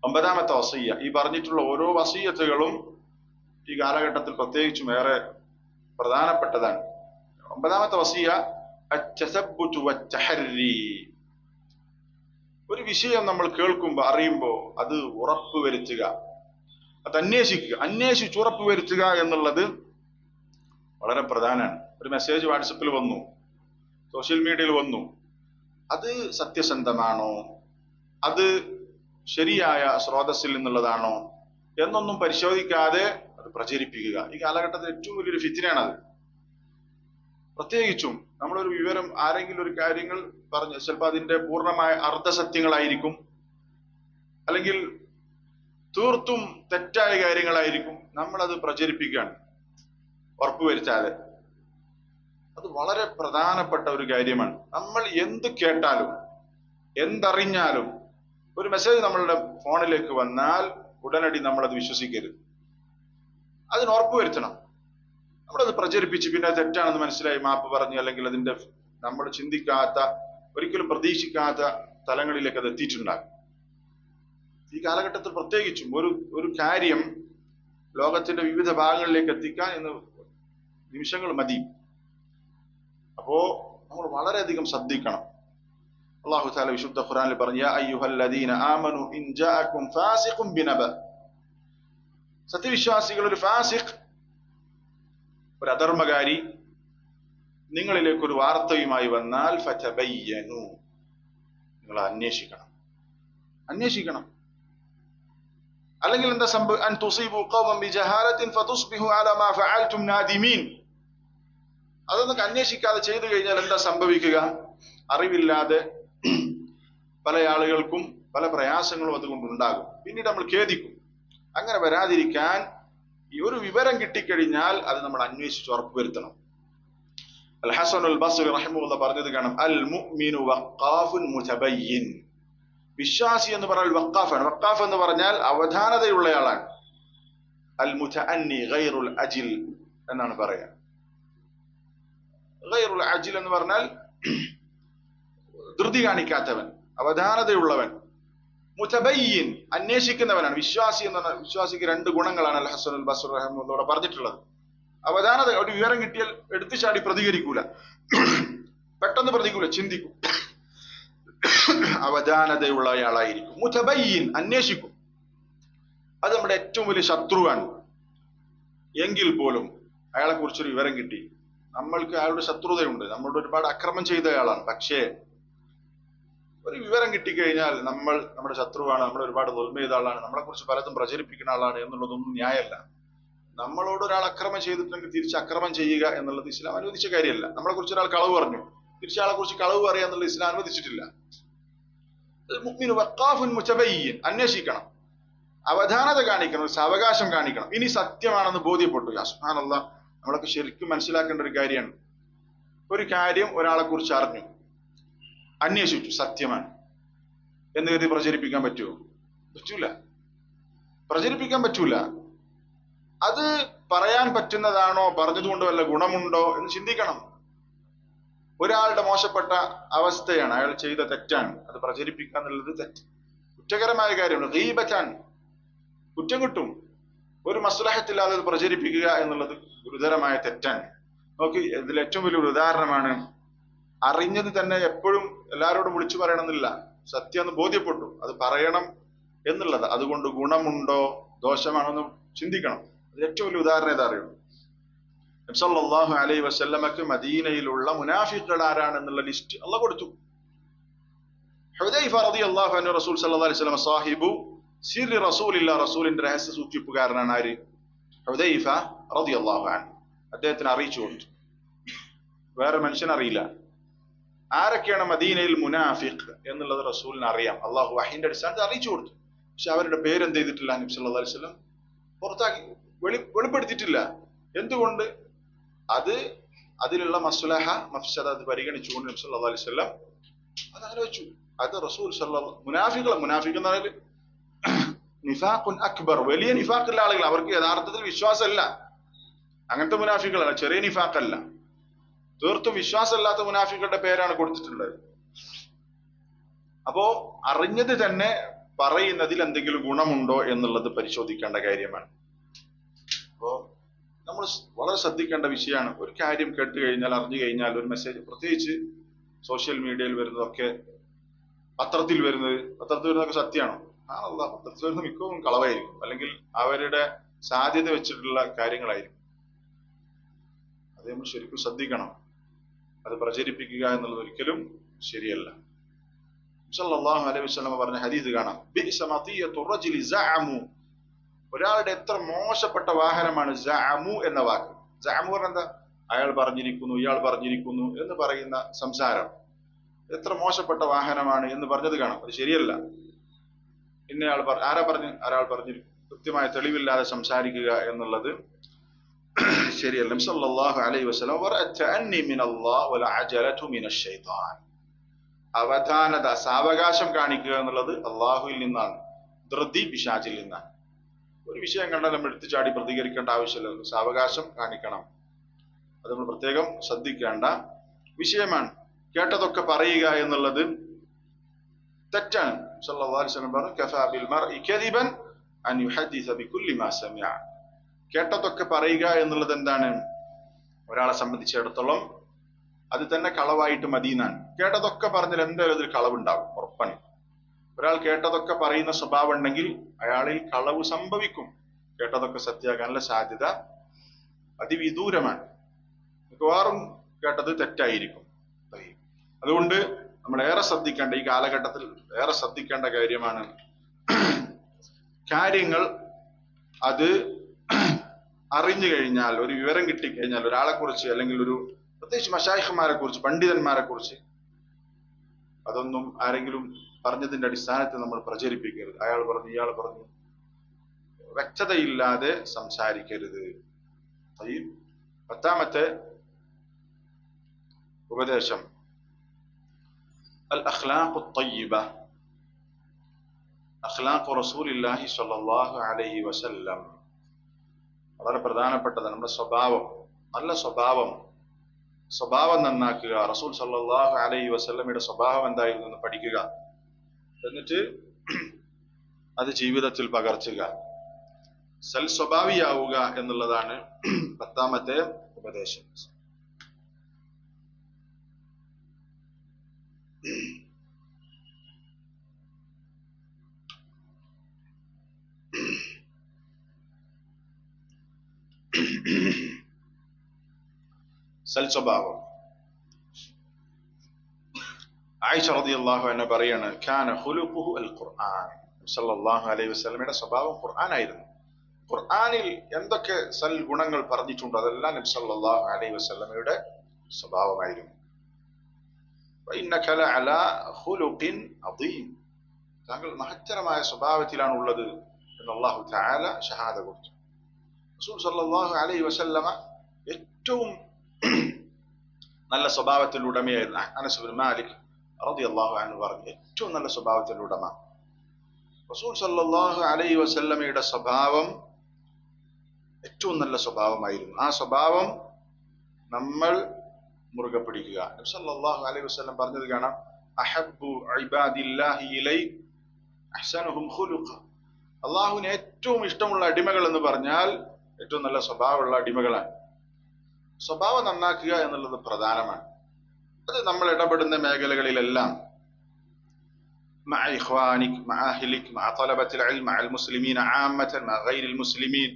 9ാമത്തെ വസിയ്യ, ഈ പറഞ്ഞിട്ടുള്ള ഓരോ വസിയ്യത്തുകളും ഈ കാലഘട്ടത്തിൽ പ്രത്യേകിച്ചും ഏറെ പ്രധാനപ്പെട്ടതാണ്. 9ാമത്തെ വസിയ്യ അത്തസബ്ബുതു വത്തഹർരി. ഒരു വിഷയം നമ്മൾ കേൾക്കുമ്പോൾ, അറിയുമ്പോൾ അത് ഉറപ്പ് വരുത്തുക, അത് അന്വേഷിച്ച് ഉറപ്പ് വരുത്തുക എന്നുള്ളത് വളരെ പ്രധാനമാണ്. ഒരു മെസ്സേജ് വാട്സപ്പിൽ വന്നു, സോഷ്യൽ മീഡിയയിൽ വന്നു, അത് സത്യസന്ധമാണോ, അത് ശരിയായ സ്രോതസ്സിൽ നിന്നുള്ളതാണോ എന്നൊന്നും പരിശോധിക്കാതെ അത് പ്രചരിപ്പിക്കുക. ഈ കാലഘട്ടത്തിൽ ഏറ്റവും വലിയൊരു ഫിത്നയാണത്. പ്രത്യേകിച്ചും നമ്മളൊരു വിവരം, ആരെങ്കിലും ഒരു കാര്യങ്ങൾ പറഞ്ഞു, ചിലപ്പോൾ അതിന്റെ പൂർണ്ണമായ അർദ്ധസത്യങ്ങളായിരിക്കും, അല്ലെങ്കിൽ തീർത്തും തെറ്റായ കാര്യങ്ങളായിരിക്കും. നമ്മളത് പ്രചരിപ്പിക്കുകയാണ് ഉറപ്പുവരുത്താതെ. അത് വളരെ പ്രധാനപ്പെട്ട ഒരു കാര്യമാണ്. നമ്മൾ എന്ത് കേട്ടാലും എന്തറിഞ്ഞാലും ഒരു മെസ്സേജ് നമ്മളുടെ ഫോണിലേക്ക് വന്നാൽ ഉടനടി നമ്മളത് വിശ്വസിക്കരുത്. അതിന് ഉറപ്പുവരുത്തണം. നമ്മളത് പ്രചരിപ്പിച്ച് പിന്നെ തെറ്റാണെന്ന് മനസ്സിലായി മാപ്പ് പറഞ്ഞ്, അല്ലെങ്കിൽ അതിന്റെ നമ്മൾ ചിന്തിക്കാത്ത, ഒരിക്കലും പ്രതീക്ഷിക്കാത്ത തലങ്ങളിലേക്ക് അത് എത്തിയിട്ടുണ്ടാകും. ഈ കാലഘട്ടത്തിൽ പ്രത്യേകിച്ചും ഒരു കാര്യം ലോകത്തിന്റെ വിവിധ ഭാഗങ്ങളിലേക്ക് എത്തിക്കാൻ ഇന്ന് നിമിഷങ്ങൾ മതി. അപ്പോ നമ്മൾ വളരെയധികം ശ്രദ്ധിക്കണം. അല്ലാഹു തആല വിശുദ്ധ ഖുർആനിൽ പറഞ്ഞു, യാ അയ്യുഹല്ലദീന ആമനു ഇൻ ജാഅകും ഫാസിഖുൻ ബിനബ. സത്യവിശ്വാസികൾ, ഒരു ഫാസിഖ്, ഒരു അധർമ്മകാരി നിങ്ങളിലേക്ക് ഒരു വാർത്തയുമായി വന്നാൽ ഫതബയ്യനു, നിങ്ങൾ അന്വേഷിക്കണം. അല്ലെങ്കിൽ എന്താ സംഭവം? അൻ തുസീബു ഖൗമൻ ബിജഹാലത്തിൻ ഫതുസ്ബിഹു അലാ മാ ഫഅൽതും നാദിമീൻ. അതൊന്നും അന്വേഷിക്കാതെ ചെയ്തു കഴിഞ്ഞാൽ എന്താ സംഭവിക്കുക? അറിവില്ലാതെ പല ആളുകൾക്കും പല പ്രയാസങ്ങളും അതുകൊണ്ടുണ്ടാകും. പിന്നീട് നമ്മൾ ഖേദിക്കും. അങ്ങനെ വരാതിരിക്കാൻ ഈ ഒരു വിവരം കിട്ടിക്കഴിഞ്ഞാൽ അത് നമ്മൾ അന്വേഷിച്ച് ഉറപ്പുവരുത്തണം. അൽ ഹസനുൽ ബസ്രി റഹിമഹുല്ലാഹ് പറഞ്ഞത് കാണാം, അൽ മുഅ്മിനു വഖാഫുൻ മുതബയ്യിൻ. വിശ്വാസി എന്ന് പറഞ്ഞാൽ വഖാഫാണ്. വഖാഫ് എന്ന് പറഞ്ഞാൽ അവധാനതയുള്ളയാളാണ്. അൽ മുതഅന്നി ഗൈറുൽ അജിൽ എന്നാണ് പറയാ. ഗൈറുൽ അജിൽ എന്ന് പറഞ്ഞാൽ ധൃതി കാണിക്കാത്തവൻ, അവധാനതയുള്ളവൻ. മുതബയ്യിൻ, അന്വേഷിക്കുന്നവനാണ്. വിശ്വാസി എന്ന് പറഞ്ഞാൽ, വിശ്വാസിക്ക് രണ്ട് ഗുണങ്ങളാണ് അൽ ഹസനുൽ ബസ്രി റഹിമഹുല്ലാഹ് പറഞ്ഞിട്ടുള്ളത്. അവധാനത, ഒരു വിവരം കിട്ടിയാൽ എടുത്തു ചാടി പ്രതികരിക്കൂല, പെട്ടെന്ന് പ്രതികൂല, ചിന്തിക്കും. അവധാനതയുള്ളയാളായിരിക്കും. മുതബയ്യിൻ, അന്വേഷിക്കും. അത് നമ്മുടെ ഏറ്റവും വലിയ ശത്രുവാണ്. എങ്കിൽ പോലും അയാളെ കുറിച്ചൊരു വിവരം കിട്ടി, നമ്മൾക്ക് അയാളുടെ ശത്രുതയുണ്ട്, നമ്മളോട് ഒരുപാട് അക്രമം ചെയ്തയാളാണ്. പക്ഷേ ഒരു വിവരം കിട്ടിക്കഴിഞ്ഞാൽ നമ്മുടെ ശത്രുവാണ്, നമ്മൾ ഒരുപാട് ദുൽമ ചെയ്ത ആളാണ്, നമ്മളെ കുറിച്ച് പലതും പ്രചരിപ്പിക്കുന്ന ആളാണ് എന്നുള്ളതൊന്നും ന്യായമല്ല. നമ്മളോട് ഒരാൾ അക്രമം ചെയ്തിട്ടുണ്ടെങ്കിൽ തിരിച്ച് അക്രമം ചെയ്യുക എന്നുള്ളത് ഇസ്ലാം അനുവദിച്ച കാര്യമല്ല. നമ്മളെ കുറിച്ച് ഒരാൾ കളവ് പറഞ്ഞു, തിരിച്ചയാളെ കുറിച്ച് കളവ് പറയുക എന്നുള്ളത് ഇസ്ലാം അനുവദിച്ചിട്ടില്ല. മുഅ്മിനു വഖാഫുൻ മുതബയ്യിൻ, അന്വേഷിക്കണം, അവധാനത കാണിക്കണം, സാവകാശം കാണിക്കണം. ഇനി സത്യമാണെന്ന് ബോധ്യപ്പെട്ടു, യാ സുബ്ഹാനല്ലാഹ്, നമ്മളൊക്കെ ശരിക്കും മനസ്സിലാക്കേണ്ട ഒരു കാര്യമാണ്. ഒരു കാര്യം ഒരാളെ കുറിച്ച് അറിഞ്ഞു, അന്വേഷിച്ചു, സത്യമാണ് എന്ന് കരുതി പ്രചരിപ്പിക്കാൻ പറ്റുമോ? പ്രചരിപ്പിക്കാൻ പറ്റൂല. അത് പറയാൻ പറ്റുന്നതാണോ, പറഞ്ഞതുകൊണ്ട് വല്ല ഗുണമുണ്ടോ എന്ന് ചിന്തിക്കണം. ഒരാളുടെ മോശപ്പെട്ട അവസ്ഥയാണ്, അയാൾ ചെയ്ത തെറ്റാണ്, അത് പ്രചരിപ്പിക്കുക എന്നുള്ളത് കുറ്റകരമായ കാര്യമാണ്. ഗീബത്താണ്, കുറ്റം കിട്ടും. ഒരു മസ്ലഹത്തില്ലാതെ അത് പ്രചരിപ്പിക്കുക എന്നുള്ളത് ഗുരുതരമായ തെറ്റാണ്. നോക്കി, ഇതിൽ ഏറ്റവും വലിയൊരു ഉദാഹരണമാണ്, അറിഞ്ഞത് തന്നെ എപ്പോഴും എല്ലാവരോടും വിളിച്ചു പറയണമെന്നില്ല. സത്യം എന്ന് ബോധ്യപ്പെട്ടു, അത് പറയണം എന്നുള്ളത്. അതുകൊണ്ട് ഗുണമുണ്ടോ ദോഷമാണോ എന്ന് ചിന്തിക്കണം. അതിൽ ഏറ്റവും വലിയ ഉദാഹരണം ഏതാ അറിയോ? നബി സല്ലല്ലാഹു അലൈഹി വസല്ലമക്ക് മദീനയിലുള്ള മുനാഫിഖുകൾ ആരാണെന്നുള്ള ലിസ്റ്റ് അല്ലാഹു കൊടുത്തു. ഹുദൈഫ റളിയല്ലാഹു അൻഹു റസൂൽ സല്ലല്ലാഹു അലൈഹി വസല്ലം സാഹിബു സിർരി റസൂലില്ലാഹ്, റസൂലിന്റെ രഹസ്യ സൂക്ഷിപ്പുകാരനാണ് ആര്? ഹുദൈഫ റളിയല്ലാഹു അൻഹു. അദ്ദേഹത്തിന് അറിയിച്ചു കൊടുത്തു. വേറെ മനുഷ്യൻ അറിയില്ല. ആരൊക്കെയാണ് മദീനയിൽ മുനാഫിഖ് എന്നുള്ളത് റസൂലിന് അറിയാം. അള്ളാഹു വഹീന്റെ അടിസ്ഥാനത്തിൽ അറിയിച്ചു കൊടുത്തു. പക്ഷെ അവരുടെ പേരെന്ത് ചെയ്തിട്ടില്ല, നബി സല്ലല്ലാഹു അലൈഹി വസല്ലം പുറത്താക്കി, വെളിപ്പെടുത്തിയിട്ടില്ല. എന്തുകൊണ്ട്? അതിലുള്ള മസ്ലഹ മഫ്സദ അത് പരിഗണിച്ചുകൊണ്ട് നബി സല്ലല്ലാഹു അലൈഹി വസല്ലം അത് ആലോചിച്ചു. അത് റസൂൽ മുനാഫിഖ് എന്ന് പറഞ്ഞാൽ നിഫാഖുൻ അക്ബർ, വലിയ നിഫാഖുള്ള ആളുകൾ, അവർക്ക് യഥാർത്ഥത്തിൽ വിശ്വാസമല്ല. അങ്ങനത്തെ മുനാഫിഖുകളല്ല, ചെറിയ നിഫാഖല്ല, തീർത്തും വിശ്വാസമില്ലാത്ത മുനാഫിഖുകളുടെ പേരാണ് കൊടുത്തിട്ടുള്ളത്. അപ്പോ അറിഞ്ഞത് തന്നെ പറയുന്നതിൽ എന്തെങ്കിലും ഗുണമുണ്ടോ എന്നുള്ളത് പരിശോധിക്കേണ്ട കാര്യമാണ്. അപ്പോ നമ്മൾ വളരെ ശ്രദ്ധിക്കേണ്ട വിഷയമാണ്. ഒരു കാര്യം കേട്ട് കഴിഞ്ഞാൽ, അറിഞ്ഞു കഴിഞ്ഞാൽ, ഒരു മെസ്സേജ്, പ്രത്യേകിച്ച് സോഷ്യൽ മീഡിയയിൽ വരുന്നതൊക്കെ, പത്രത്തിൽ വരുന്നതൊക്കെ സത്യമാണോ? പത്രത്തിൽ വരുന്ന മിക്കവും കളവായിരിക്കും, അല്ലെങ്കിൽ അവരുടെ സാധ്യത വെച്ചിട്ടുള്ള കാര്യങ്ങളായിരിക്കും. അത് നമ്മൾ ശരിക്കും ശ്രദ്ധിക്കണം. അത് പ്രചരിപ്പിക്കുക എന്നുള്ളത് ഒരിക്കലും ശരിയല്ല. സല്ലല്ലാഹു അലൈഹി വസല്ലം പറഞ്ഞ ഹദീസ് കാണാം, ബിഅസ മതിയത്തു റജുലി സഅമു, ഒരാളുടെ എത്ര മോശപ്പെട്ട വാഹനമാണ് സഅമു എന്ന വാക്ക്. സഅമു പറഞ്ഞാൽ എന്താ? അയാൾ പറഞ്ഞിരിക്കുന്നു, ഇയാൾ പറഞ്ഞിരിക്കുന്നു എന്ന് പറയുന്ന സംസാരം. എത്ര മോശപ്പെട്ട വാഹനമാണ് എന്ന് പറഞ്ഞത് കാണാം. അത് ശരിയല്ല. ഇന്നയാൾ ആരാ പറഞ്ഞു, ഒരാൾ പറഞ്ഞിരിക്കും. കൃത്യമായ തെളിവില്ലാതെ സംസാരിക്കുക എന്നുള്ളത് ശരിയല്ല. നബി സല്ലല്ലാഹു അലൈഹി വസല്ലം വറഅതഅന്നി മിനല്ലാഹ് വലഅജലതു മിനശ്ശൈത്താൻ, അവധാനത, സാവകാശം കാണിക്കുക എന്നുള്ളത് അള്ളാഹുവിൽ നിന്നാണ്, ധൃതി പിശാചിൽ നിന്നാണ്. ഒരു വിഷയം കണ്ടാൽ നമ്മൾ എടുത്തു ചാടി പ്രതികരിക്കേണ്ട ആവശ്യമില്ല, സാവകാശം കാണിക്കണം. അത് നമ്മൾ പ്രത്യേകം ശ്രദ്ധിക്കേണ്ട വിഷയമാണ്. കേട്ടതൊക്കെ പറയുക എന്നുള്ളത് തെറ്റാണ്. സല്ലല്ലാഹു അലൈഹി വസല്ലം പറഞ്ഞു, കഫാ ബിൽ മർഇ കദിബൻ അൻ യുഹദ്ദിസ ബികുല്ലി മാ സമിഅ. കേട്ടതൊക്കെ പറയുക എന്നുള്ളത് എന്താണ്? ഒരാളെ സംബന്ധിച്ചിടത്തോളം അത് തന്നെ കളവായിട്ട് മതിയെന്നാണ്. കേട്ടതൊക്കെ പറഞ്ഞാൽ എന്തായാലും അതിൽ കളവുണ്ടാവും, ഉറപ്പാണ്. ഒരാൾ കേട്ടതൊക്കെ പറയുന്ന സ്വഭാവം ഉണ്ടെങ്കിൽ അയാളിൽ കളവ് സംഭവിക്കും. കേട്ടതൊക്കെ സത്യമാകാനുള്ള സാധ്യത അതിവിദൂരമാണ്. മിക്കവാറും കേട്ടത് തെറ്റായിരിക്കും. അതുകൊണ്ട് നമ്മൾ ഏറെ ശ്രദ്ധിക്കേണ്ട, ഈ കാലഘട്ടത്തിൽ ഏറെ ശ്രദ്ധിക്കേണ്ട കാര്യമാണ് കാര്യങ്ങൾ അത് അറിഞ്ഞു കഴിഞ്ഞാൽ, ഒരു വിവരം കിട്ടിക്കഴിഞ്ഞാൽ ഒരാളെ കുറിച്ച്, അല്ലെങ്കിൽ ഒരു പ്രത്യേകിച്ച് മശായിഖ്മാരെ കുറിച്ച്, പണ്ഡിതന്മാരെ കുറിച്ച്, അതൊന്നും ആരെങ്കിലും പറഞ്ഞതിന്റെ അടിസ്ഥാനത്തിൽ നമ്മൾ പ്രചരിപ്പിക്കരുത്. അയാൾ പറഞ്ഞു, ഇയാൾ പറഞ്ഞു, വ്യക്തതയില്ലാതെ സംസാരിക്കരുത്. ഈ 10ാമത്തെ ഉപദേശം അൽ അഖ്ലാഖു ത്വയ്യിബ, അഖ്ലാഖു റസൂലില്ലാഹി സ്വല്ലല്ലാഹു അലൈഹി വസല്ലം. വളരെ പ്രധാനപ്പെട്ടത് നമ്മുടെ സ്വഭാവം, നല്ല സ്വഭാവം നന്നാക്കുക. റസൂൽ സല്ലല്ലാഹു അലൈഹി വസല്ലമയുടെ സ്വഭാവം എന്തായിരുന്നു എന്ന് പഠിക്കുക, എന്നിട്ട് അത് ജീവിതത്തിൽ പകർത്തുക, സൽ സ്വഭാവിയാവുക എന്നുള്ളതാണ് 10ാമത്തെ ഉപദേശം. സൽ സ്വഭാവം. ആയിഷ റളിയല്ലാഹു അൻഹ പറയാണ്, കാന ഖുലുഖുഹു അൽ ഖുർആൻ. സല്ലല്ലാഹു അലൈഹി വസല്ലമയുടെ സ്വഭാവം ഖുർആനായിരുന്നു. ഖുർആനിൽ എന്തൊക്കെ സൽ ഗുണങ്ങൾ പറഞ്ഞിട്ടുണ്ടോ അതെല്ലാം നബി സല്ലല്ലാഹു അലൈഹി വസല്ലമയുടെ സ്വഭാവമായിരുന്നു. വഇന്നക ലഅലാ ഖുലുഖിൻ അദീം, താങ്കൾ മഹത്തരമായ സ്വഭാവത്തിലാണ് ഉള്ളത് എന്ന് അല്ലാഹു തആല ഷഹാദ കൊടുത്തു. റസൂൽ സല്ലല്ലാഹു അലൈഹി വസല്ലമ ഏറ്റവും നല്ല സ്വഭാവത്തിന്റെ ഉടമയായിരുന്നു. അനസ് ഇബ്നു മാലിക് റളിയല്ലാഹു അൻഹു പറഞ്ഞു, ഏറ്റവും നല്ല സ്വഭാവത്തിന്റെ ഉടമ റസൂൽ സല്ലല്ലാഹു അലൈഹി വസല്ലമയുടെ സ്വഭാവം ഏറ്റവും നല്ല സ്വഭാവമായിരുന്നു. ആ സ്വഭാവം നമ്മൾ മുറുകെ പിടിക്കുക. നബി സല്ലല്ലാഹു അലൈഹി വസല്ലം പറഞ്ഞത് കാണാം, അഹബ്ബു ഇബാദില്ലാഹി ഇലൈ അഹ്സനുഹും ഖുലുഖ. അള്ളാഹുവിന് ഏറ്റവും ഇഷ്ടമുള്ള അടിമകൾ എന്ന് പറഞ്ഞാൽ ഏറ്റവും നല്ല സ്വഭാവമുള്ള അടിമകളാണ്. സ്വഭാവം നന്നാക്കുക എന്നുള്ളത് പ്രധാനമാണ്. അത് നമ്മൾ ഇടപെടുന്ന മേഖലകളിലെല്ലാം മഅ ഇഖ്വാനിക്, മഅ അഹ്ലിക്, മഅ തലബത്തിൽ ഇൽം, മഅൽ മുസ്ലിമീന ആമ്മതൻ, മഅ ഗൈരിൽ മുസ്ലിമീൻ,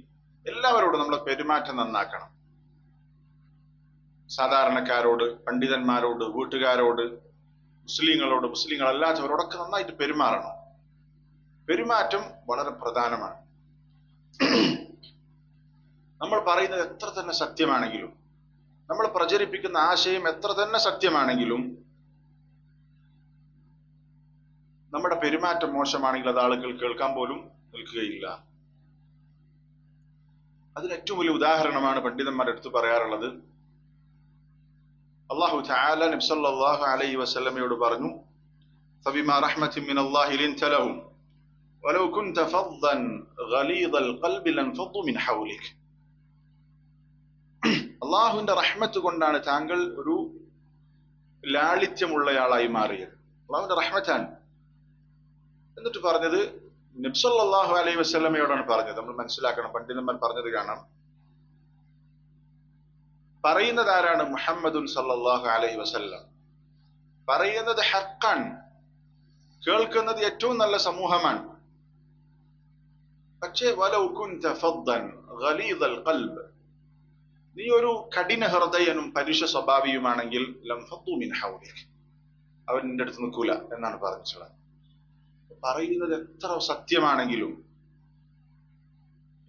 എല്ലാവരോടും നമ്മൾ പെരുമാറ്റം നന്നാക്കണം. സാധാരണക്കാരോട്, പണ്ഡിതന്മാരോട്, വീട്ടുകാരോട്, മുസ്ലിങ്ങളോട്, മുസ്ലിങ്ങളല്ലാത്തവരോടൊക്കെ നന്നായിട്ട് പെരുമാറണം. പെരുമാറ്റം വളരെ പ്രധാനമാണ്. നമ്മൾ പറയുന്നത് എത്ര തന്നെ സത്യമാണെങ്കിലും, നമ്മൾ പ്രചരിപ്പിക്കുന്ന ആശയം എത്ര തന്നെ സത്യമാണെങ്കിലും, നമ്മുടെ പെരുമാറ്റം മോശമാണെങ്കിൽ അത് ആളുകൾ കേൾക്കാൻ പോലും നിൽക്കുകയില്ല. അതിന് ഏറ്റവും വലിയ ഉദാഹരണമാണ് പണ്ഡിതന്മാർ എടുത്തു പറയാറുള്ളത്. അല്ലാഹു തആല നബി സല്ലല്ലാഹു അലൈഹി വസല്ലമയോട് പറഞ്ഞു, ഫബിമാ റഹ്മത്തിൻ മിനല്ലാഹി ലിൻത ലഹും വലൗ കുൻത ഫദ്ദൻ ഗലീദൽ ഖൽബി ലൻഫദ്ദു മിൻ ഹൗലിക്. അള്ളാഹുവിന്റെ റഹ്മത്ത് കൊണ്ടാണ് താങ്കൾ ഒരു ലാളിത്യമുള്ളയാളായി മാറിയത്. അള്ളാഹുവിന്റെ റഹ്മത്താണ്. എന്നിട്ട് പറഞ്ഞത് നബി സല്ലല്ലാഹു അലൈഹി വസല്ലമയോടാണ് പറഞ്ഞത്. നമ്മൾ മനസ്സിലാക്കണം, പണ്ഡിതന്മാർ പറഞ്ഞത് കാണാം. പറയുന്നത് ആരാണ്? മുഹമ്മദുൻ സല്ലല്ലാഹു അലൈഹി വസല്ലം. പറയുന്നത് ഹഖാണ്, കേൾക്കുന്നത് ഏറ്റവും നല്ല സമൂഹമാണ്. പക്ഷേ വലൗ കുൻത ഫദ്ദൻ ഗലീദൽ ഖൽബ്, നീ ഒരു കഠിന ഹൃദയനും പരുഷ സ്വഭാവിയുമാണെങ്കിൽ ലംഫദ്ദു മിൻ ഹൗലിക്, അവൻ നിന്റെ അടുത്ത് നിൽക്കൂല എന്നാണ് പറഞ്ഞിട്ടുള്ളത്. പറയുന്നത് എത്ര സത്യമാണെങ്കിലും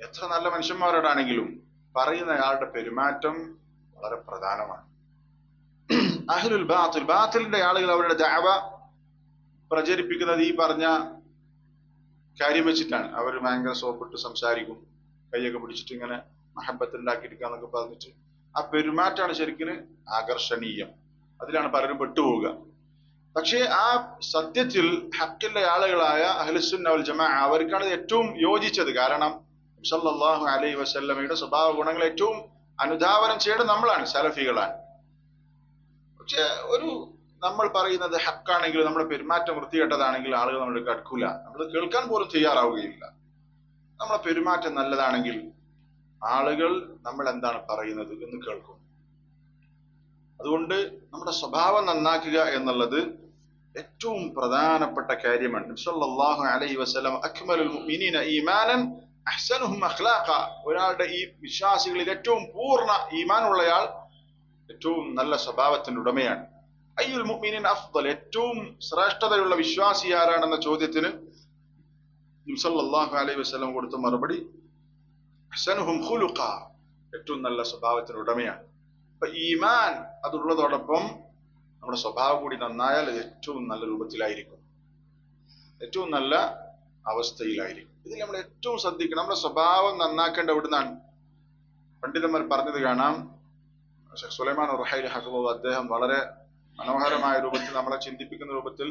എത്ര നല്ല മനുഷ്യന്മാരോടാണെങ്കിലും പറയുന്നയാളുടെ പെരുമാറ്റം വളരെ പ്രധാനമാണ്. അഹ്ലുൽ ബാത്തിൽ, ബാത്തിലിന്റെ ആളുകൾ അവരുടെ ദഅവ പ്രചരിപ്പിക്കുന്നത് ഈ പറഞ്ഞ കാര്യം വെച്ചിട്ടാണ്. അവർ ഭയങ്കര സോപ്പിട്ട് സംസാരിക്കും, കൈയൊക്കെ പിടിച്ചിട്ട് ഇങ്ങനെ മഹബത്ത് ഉണ്ടാക്കിയിരിക്കാന്നൊക്കെ പറഞ്ഞിട്ട് ആ പെരുമാറ്റമാണ് ശരിക്കും ആകർഷണീയം. അതിലാണ് പലരും പെട്ടുപോവുക. പക്ഷേ ആ സത്യത്തിൽ ഹക്കിന്റെ ആളുകളായ അഹ്ലുസുന്ന വൽ ജമാഅ അവർക്കാണ് ഏറ്റവും യോജിച്ചത്. കാരണം സല്ലല്ലാഹു അലൈഹി വസല്ലമയുടെ സ്വഭാവ ഗുണങ്ങൾ ഏറ്റവും അനുധാവനം ചെയ്യേണ്ടത് നമ്മളാണ്, സലഫികളാണ്. പക്ഷെ നമ്മൾ പറയുന്നത് ഹക്കാണെങ്കിൽ നമ്മുടെ പെരുമാറ്റം വൃത്തികെട്ടതാണെങ്കിൽ ആളുകൾ നമ്മൾക്ക് അടുക്കൂല, നമ്മൾ കേൾക്കാൻ പോലും തയ്യാറാവുകയില്ല. നമ്മളെ പെരുമാറ്റം നല്ലതാണെങ്കിൽ ആളുകൾ നമ്മൾ എന്താണ് പറയുന്നത് എന്ന് കേൾക്കും. അതുകൊണ്ട് നമ്മുടെ സ്വഭാവം നന്നാക്കുക എന്നുള്ളത് ഏറ്റവും പ്രധാനപ്പെട്ട കാര്യമാണ്. നബി സല്ലല്ലാഹു അലൈഹി വസല്ലം അക്മലുൽ മുഅ്മിനീന ഈമാനൻ അഹ്സനുഹും അഖ്ലാഖ, ഒരാളുടെ ഈ വിശ്വാസികളിൽ ഏറ്റവും പൂർണ്ണ ഈമാനുള്ളയാൾ ഏറ്റവും നല്ല സ്വഭാവത്തിന്റെ ഉടമയാണ്. അയ്യുൽ മുഅ്മിനീൻ അഫ്ദൽ, ഏറ്റവും ശ്രേഷ്ഠതയുള്ള വിശ്വാസി ആരാണെന്ന ചോദ്യത്തിന് നബി സല്ലല്ലാഹു അലൈഹി വസല്ലം കൊടുത്ത മറുപടി അഹ്സനുഹും ഖുലുഖ, ഏറ്റവും നല്ല സ്വഭാവത്തിന്റെ ഉടമയാണ്. അപ്പൊ ഈമാൻ അതുള്ളതോടൊപ്പം നമ്മുടെ സ്വഭാവം കൂടി നന്നായാൽ അത് ഏറ്റവും നല്ല രൂപത്തിലായിരിക്കും, ഏറ്റവും നല്ല അവസ്ഥയിലായിരിക്കും. ഇതിൽ നമ്മൾ ഏറ്റവും ശ്രദ്ധിക്കണം. നമ്മുടെ സ്വഭാവം നന്നാക്കേണ്ട എവിടുന്നാണ്? പണ്ഡിതന്മാർ പറഞ്ഞത് കാണാം. ഷെയ്ഖ് സുലൈമാൻ റുഹൈലി ഹഫിളഹു അദ്ദേഹം വളരെ മനോഹരമായ രൂപത്തിൽ നമ്മളെ ചിന്തിപ്പിക്കുന്ന രൂപത്തിൽ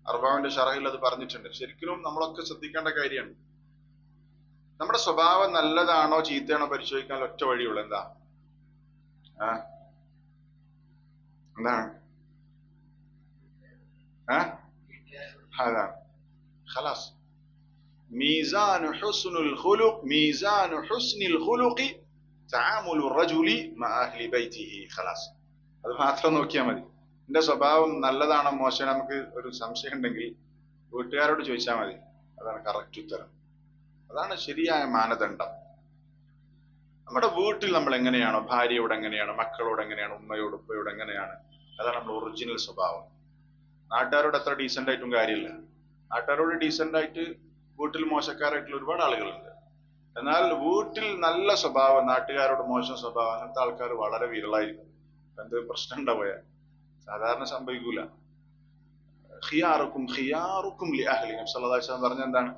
അർബഈന്റെ ശറഹിൽ അത് പറഞ്ഞിട്ടുണ്ട്. ശരിക്കും നമ്മളൊക്കെ ശ്രദ്ധിക്കേണ്ട കാര്യമാണ്. നമ്മുടെ സ്വഭാവം നല്ലതാണോ ചീത്തയാണോ പരിശോധിക്കാൻ ഒറ്റ വഴിയുള്ളൂ. എന്താണ്? അതാണ് ഖലാസ്. മീസാനു ഹുസ്നുൽ ഖുലുഖ്, മീസാനു ഹുസ്നിൽ ഖുലുഖി തആമുലു റജുലി മഅ അഹ്ലി ബൈതിഹി. ഖലാസ്, അത് മാത്രം നോക്കിയാൽ മതി. എന്റെ സ്വഭാവം നല്ലതാണോ മോശം നമുക്ക് ഒരു സംശയം ഉണ്ടെങ്കിൽ വീട്ടുകാരോട് ചോദിച്ചാൽ മതി. അതാണ് കറക്റ്റ് ഉത്തരം, അതാണ് ശരിയായ മാനദണ്ഡം. നമ്മുടെ വീട്ടിൽ നമ്മൾ എങ്ങനെയാണോ, ഭാര്യയോട് എങ്ങനെയാണ്, മക്കളോട് എങ്ങനെയാണ്, ഉമ്മയോട് ഉപ്പയോട് എങ്ങനെയാണ്, അതാണ് നമ്മുടെ ഒറിജിനൽ സ്വഭാവം. നാട്ടുകാരോട് എത്ര ഡീസന്റ് ആയിട്ടും കാര്യമില്ല. നാട്ടുകാരോട് ഡീസന്റ് ആയിട്ട് വീട്ടിൽ മോശക്കാരായിട്ടുള്ള ഒരുപാട് ആളുകളുണ്ട്. എന്നാൽ വീട്ടിൽ നല്ല സ്വഭാവം, നാട്ടുകാരോട് മോശം സ്വഭാവം, അങ്ങനത്തെ ആൾക്കാർ വളരെ വിരളായിരിക്കും. എന്ത് പ്രശ്നം ഉണ്ടാവുക സാധാരണ സംഭവിക്കൂല. ഖിയാറുക്കും ഖിയാറുക്കും ലി അഹ്ലി, നബി സല്ലല്ലാഹു അലൈഹി വസല്ലം പറഞ്ഞ എന്താണ്?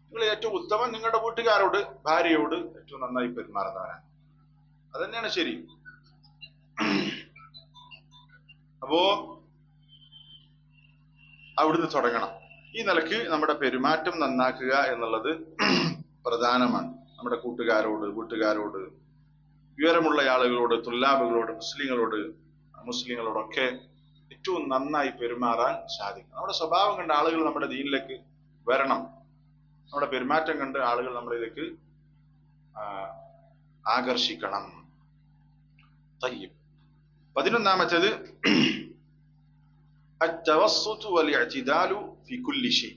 നിങ്ങൾ ഏറ്റവും ഉത്തമൻ നിങ്ങളുടെ വീട്ടുകാരോട്, ഭാര്യയോട് ഏറ്റവും നന്നായി പെരുമാറുന്നവരാണ്. അതന്നെയാണ് ശരി. അപ്പോ അവിടുന്ന് തുടങ്ങണം. ഈ നിലക്ക് നമ്മുടെ പെരുമാറ്റം നന്നാക്കുക എന്നുള്ളത് പ്രധാനമാണ്. നമ്മുടെ കൂട്ടുകാരോട്, വീട്ടുകാരോട്, വിവരമുള്ള ആളുകളോട്, തുല്ലാബുകളോട്, മുസ്ലിങ്ങളോടൊക്കെ ഏറ്റവും നന്നായി പെരുമാറാൻ സാധിക്കും. നമ്മുടെ സ്വഭാവം കണ്ട് ആളുകൾ നമ്മുടെ ദീനിലേക്ക് വരണം. നമ്മുടെ പെരുമാറ്റം കണ്ട് ആളുകൾ നമ്മളിലേക്ക് ആകർഷിക്കണം. തയ്യിബ്. 11-ാമത്തേത് التوسط والاعتدال في كل شيء.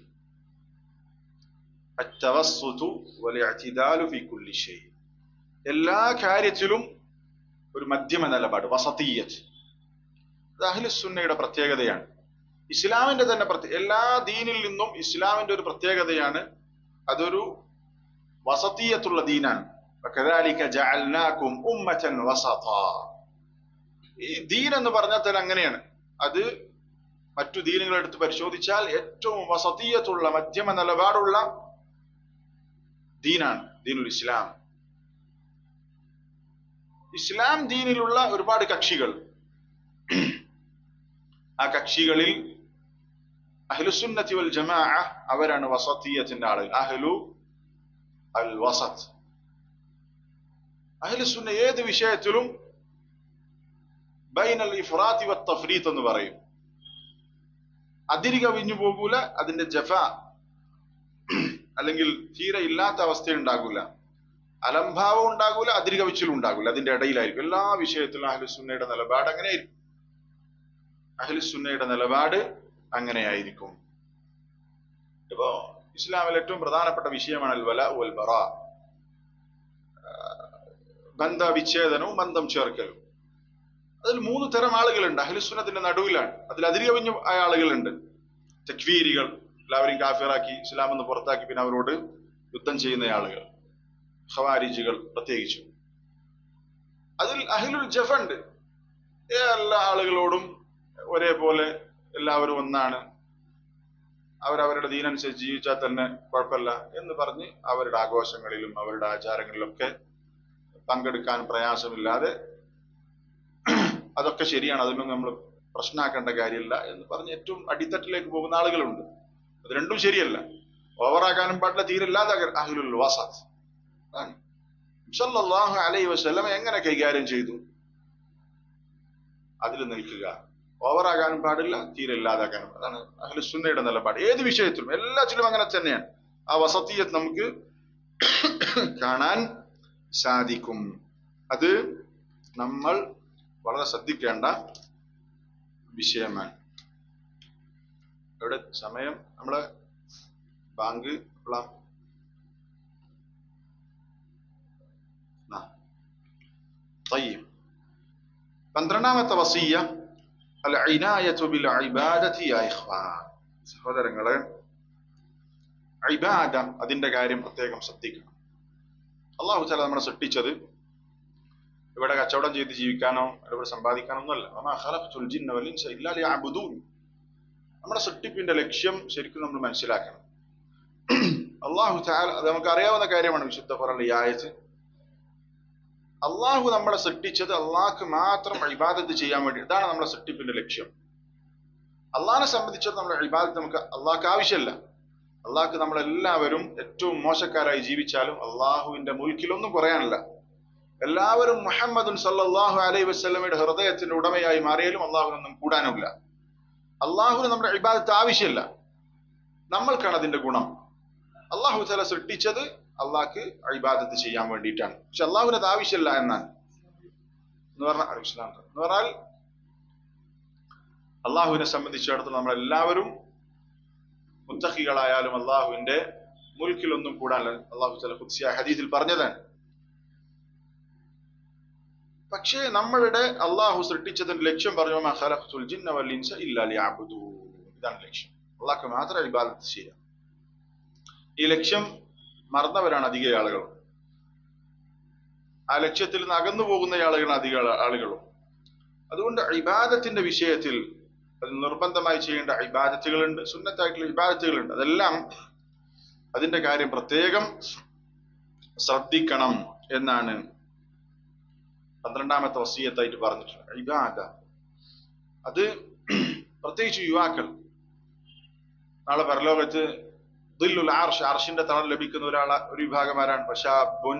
التوسط والاعتدال في كل شيء. എല്ലാ കാര്യത്തിലും ഒരു മധ്യമ നിലപാട്, വസതിയ്യത്ത്. അത് അഹ്ലുസുന്നയുടെ പ്രത്യേകതയാണ്. ഇസ്ലാമിന്റെ തന്നെ എല്ലാ ദീനിൽ നിന്നും ഇസ്ലാമിന്റെ ഒരു പ്രത്യേകതയാണ്. അതൊരു വസതിയ്യത്തുള്ള ദീനാണ്. വകദാലിക ജഅൽനാകും ഉമ്മതൻ വസതാ. ഈ ദീൻ എന്ന് പറഞ്ഞാൽ തന്നെ അങ്ങനെയാണ്. അത് മറ്റു ദീനുകൾ എടുത്ത് പരിശോധിച്ചാൽ ഏറ്റവും വസതിയ്യത്തുള്ള, മധ്യമ നിലപാടുള്ള ദീനാണ് ദീനുൽ ഇസ്ലാം. ഇസ്ലാം ദീനിലുള്ള ഒരുപാട് കക്ഷികൾ. ആ കക്ഷികളിൽ അഹ്ലുസുന്നത്തി വൽ ജമാഅ അവരാണ് വസതിയ്യത്തിന്റെ ആളുകൾ, അഹ്ലു അൽ വസത്. അഹ്ലുസുന്ന ഏത് വിഷയത്തിലും ബൈനൽ ഇഫ്റാത്തി വ തഫ്രീത്ത് എന്ന് പറയും. അതിരി കവിഞ്ഞു പോകൂല, അതിന്റെ ജഫ അല്ലെങ്കിൽ തീരെ ഇല്ലാത്ത അവസ്ഥ ഉണ്ടാകൂല, അലംഭാവം ഉണ്ടാകൂല, അതിരി കവിച്ചിലും ഉണ്ടാകൂല, അതിന്റെ ഇടയിലായിരിക്കും. എല്ലാ വിഷയത്തിലും അഹ്ലുസുന്നയുടെ നിലപാട് അങ്ങനെയായിരിക്കും. അഹ്ലുസുന്നയുടെ നിലപാട് അങ്ങനെയായിരിക്കും. ഇപ്പോ ഇസ്ലാമിൽ ഏറ്റവും പ്രധാനപ്പെട്ട വിഷയമാണ് അൽ വലാ വൽ ബറാ, ബന്ധവിച്ഛേദനവും ബന്ധം ചേർക്കലും. അതിൽ 3 തരം ആളുകളുണ്ട്. അഹ്ലുസുന്നത്തിന്റെ നടുവിലാണ്. അതിൽ അതിരികവിഞ്ഞ ആളുകളുണ്ട്. തക്ഫീരികൾ, എല്ലാവരെയും കാഫിറാക്കി ഇസ്ലാം എന്ന് പുറത്താക്കി പിന്നെ അവരോട് യുദ്ധം ചെയ്യുന്ന ആളുകൾ, ഖവാരിജികൾ പ്രത്യേകിച്ചു. അതിൽ അഹ്ലുൽ ജഫ ഉണ്ട്. എല്ലാ ആളുകളോടും ഒരേപോലെ എല്ലാവരും ഒന്നാണ്, അവരവരുടെ ദീനനുസരിച്ച് ജീവിച്ചാൽ തന്നെ കുഴപ്പമില്ല എന്ന് പറഞ്ഞ് അവരുടെ ആഘോഷങ്ങളിലും അവരുടെ ആചാരങ്ങളിലൊക്കെ പങ്കെടുക്കാൻ പ്രയാസമില്ലാതെ അതൊക്കെ ശരിയാണ്, അതൊന്നും നമ്മൾ പ്രശ്നമാക്കേണ്ട കാര്യമില്ല എന്ന് പറഞ്ഞ് ഏറ്റവും അടിത്തട്ടിലേക്ക് പോകുന്ന ആളുകളുണ്ട്. അത് രണ്ടും ശരിയല്ല. ഓവറാക്കാനും പാടില്ല, തീരില്ലാതെ അഹ്ലുൽ വസത്ത്. സല്ലല്ലാഹു അലൈഹി വസല്ലം എങ്ങനെ കൈകാര്യം ചെയ്തു? അതിൽ നിൽക്കുക. ഓവറാകാനും പാടില്ല, തീരെ ഇല്ലാതാക്കാനും. അതാണ് അഹ്ലുസുന്നയുടെ നിലപാട്. ഏത് വിഷയത്തിലും എല്ലാത്തിലും അങ്ങനെ തന്നെയാണ്. ആ വസത്തിയത്ത് നമുക്ക് കാണാൻ സാധിക്കും. അത് നമ്മൾ വളരെ ശ്രദ്ധിക്കേണ്ട വിഷയമാണ്. ഇവിടെ സമയം നമ്മളെ ബാങ്ക് 12ാമത്തെ വസിയ്യ അൽ ഇനായതു ബിൽ ഇബാദതി യാ ഇഖ്വാൻ. സഹോദരങ്ങളെ, ഇബാദ, അതിന്റെ കാര്യം പ്രത്യേകം ശ്രദ്ധിക്കണം. അല്ലാഹു തആല നമ്മളെ സൃഷ്ടിച്ചത് ഇവിടെ കച്ചവടം ചെയ്ത് ജീവിക്കാനോ ഇവിടെ സമ്പാദിക്കാനോ ഒന്നുമല്ല. വമാ ഖലഖ്തുൽ ജിന്ന വൽ ഇൻസ ഇല്ലാ ലിയഅ്ബുദൂൻ. നമ്മുടെ സൃഷ്ടിപ്പിന്റെ ലക്ഷ്യം ശരിക്കും നമ്മൾ മനസ്സിലാക്കണം. അല്ലാഹു തആല, അത് നമുക്ക് അറിയാവുന്ന കാര്യമാണ്, വിശുദ്ധ ഖുർആനിലെ ഈ ആയത്ത്. അള്ളാഹു നമ്മളെ സൃഷ്ടിച്ചത് അള്ളാഹ്ക്ക് മാത്രം ഇബാദത്ത് ചെയ്യാൻ വേണ്ടി. ഇതാണ് നമ്മുടെ സൃഷ്ടിപ്പിന്റെ ലക്ഷ്യം. അള്ളാഹിനെ സംബന്ധിച്ചത് നമ്മുടെ ഇബാദത്ത് നമുക്ക് അള്ളാഹ്ക്ക് ആവശ്യമില്ല. അള്ളാഹ്ക്ക് നമ്മളെല്ലാവരും ഏറ്റവും മോശക്കാരായി ജീവിച്ചാലും അള്ളാഹുവിന്റെ മുൽക്കിലൊന്നും കുറയാനില്ല. എല്ലാവരും മുഹമ്മദുൻ സല്ലല്ലാഹു അലൈഹി വസല്ലമയുടെ ഹൃദയത്തിന്റെ ഉടമയായി മാറിയാലും അള്ളാഹുവിനൊന്നും കൂടാനുമില്ല. അള്ളാഹുവിന് നമ്മുടെ ഇബാദത്ത് ആവശ്യമില്ല, നമ്മൾക്കാണ് അതിന്റെ ഗുണം. അള്ളാഹു തആല സൃഷ്ടിച്ചത് അള്ളാഹ്ക്ക് ഇബാദത്ത് ചെയ്യാൻ വേണ്ടിയിട്ടാണ്. പക്ഷെ അള്ളാഹുവിന് അത് ആവശ്യമില്ല എന്നാണ് എന്ന് പറഞ്ഞാൽ അള്ളാഹുവിനെ സംബന്ധിച്ചിടത്തോളം നമ്മളെല്ലാവരും മുത്തഖികളായാലും അള്ളാഹുവിന്റെ മുൽക്കിലൊന്നും കൂടാനല്ല അള്ളാഹു തആല ഖുദ്സിയായ ഹദീസിൽ പറഞ്ഞതാണ്. പക്ഷേ നമ്മളുടെ അള്ളാഹു സൃഷ്ടിച്ചതിന്റെ ലക്ഷ്യം പറഞ്ഞു, വമാ ഖലഖ്തുൽ ജിന്ന വൽ ഇൻസ ഇല്ലാ ലിയഅ്ബുദൂൻ. ഇതാണ് ലക്ഷ്യം, അള്ളാഹ്ക്ക് മാത്രം ഇബാദത്ത് ചെയ്യാം. ഈ ലക്ഷ്യം മറന്നവരാണ് അധിക ആളുകളും. ആ ലക്ഷ്യത്തിൽ നിന്ന് അകന്നു പോകുന്ന ആളുകളാണ് അധിക ആളുകളും. അതുകൊണ്ട് ഇബാദത്തിന്റെ വിഷയത്തിൽ അത് നിർബന്ധമായി ചെയ്യേണ്ട ഇബാദത്തുകളുണ്ട്, സുന്നത്തായിട്ടുള്ള ഇബാദത്തുകളുണ്ട്. അതെല്ലാം അതിന്റെ കാര്യം പ്രത്യേകം ശ്രദ്ധിക്കണം എന്നാണ് 12ാമത്തെ വസിയത്തായിട്ട് പറഞ്ഞിട്ടുണ്ട്. ഇബാദ അത് പ്രത്യേകിച്ച് യുവാക്കൾ നാളെ പരലോകത്ത് ദില്ലുൽ അർശ്, അർശിന്റെ തണൽ ലഭിക്കുന്ന ഒരു വിഭാഗം ആരാണ്? ഫശാബുൻ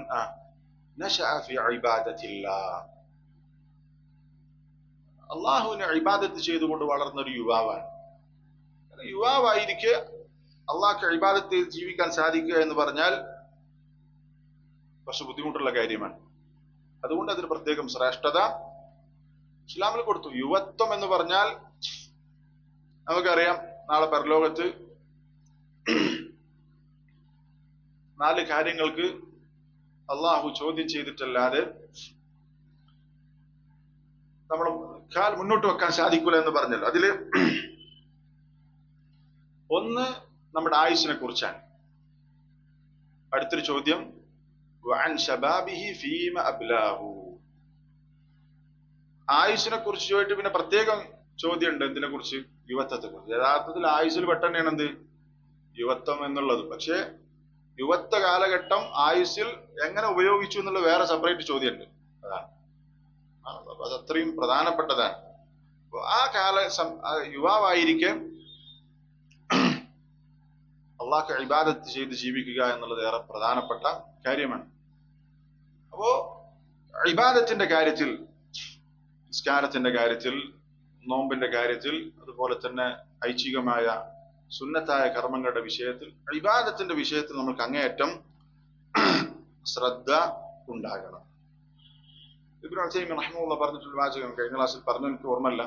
നശഅ ഫി ഇബാദത്തില്ലാഹ്. അള്ളാഹുവിനെ ഇബാദത്ത് ചെയ്തുകൊണ്ട് വളർന്ന ഒരു യുവാവാണ്. യുവാവായിരിക്കെ അള്ളാഹ്ക്ക് ഇബാദത്ത് ചെയ്ത് ജീവിക്കാൻ സാധിക്കുക എന്ന് പറഞ്ഞാൽ കുറച്ച് ബുദ്ധിമുട്ടുള്ള കാര്യമാണ്. അതുകൊണ്ട് അതിന് പ്രത്യേകം ശ്രേഷ്ഠത ഇസ്ലാമിൽ കൊടുത്തു. യുവത്വം എന്ന് പറഞ്ഞാൽ നമുക്കറിയാം, നാളെ പരലോകത്ത് 4 കാര്യങ്ങൾക്ക് അള്ളാഹു ചോദ്യം ചെയ്തിട്ടല്ലാതെ നമ്മൾ കാൽ മുന്നോട്ട് വെക്കാൻ സാധിക്കൂല എന്ന് പറഞ്ഞല്ലോ. അതില് ഒന്ന് നമ്മുടെ ആയുസ്സിനെ കുറിച്ചാണ്. അടുത്തൊരു ചോദ്യം വഅൻ ശബാബിഹി ഫീമ അബ്ലാഹു. ആയുസ്സിനെ കുറിച്ച് ചോദിച്ചിട്ട് പിന്നെ പ്രത്യേകം ചോദ്യമുണ്ട് എന്തിനെ കുറിച്ച്? യുവത്വത്തെ കുറിച്ച്. യഥാർത്ഥത്തിൽ ആയുസ്സിൽ പെട്ടെന്നാണ് എന്ത് യുവത്വം എന്നുള്ളത്. പക്ഷെ യുവത്വ കാലഘട്ടം ആയുസ്സിൽ എങ്ങനെ ഉപയോഗിച്ചു എന്നുള്ള വേറെ സെപ്പറേറ്റ് ചോദ്യമുണ്ട്. അതാണ് അത് അത്രയും പ്രധാനപ്പെട്ടതാണ്. ആ യുവാവായിരിക്കെ അള്ളാഹ്ക്ക് ഇബാദത്ത് ചെയ്ത് ജീവിക്കുക എന്നുള്ളത് ഏറെ പ്രധാനപ്പെട്ട കാര്യമാണ്. അപ്പോ ഇബാദത്തിന്റെ കാര്യത്തിൽ, നിസ്കാരത്തിന്റെ കാര്യത്തിൽ, നോമ്പിന്റെ കാര്യത്തിൽ, അതുപോലെ തന്നെ ഐച്ഛികമായ സുന്നത്തായ കർമ്മങ്ങളുടെ വിഷയത്തിൽ, ഇബാദത്തിന്റെ വിഷയത്തിൽ നമ്മൾക്ക് അങ്ങേയറ്റം ശ്രദ്ധ ഉണ്ടാകണം. ഇബ്നു ഉസൈമീൻ റഹിമഹുല്ലാഹ് പറഞ്ഞിട്ടുള്ള വാചകം കഴിഞ്ഞ ക്ലാസ്സിൽ പറഞ്ഞു, എനിക്ക് ഓർമ്മയില്ല.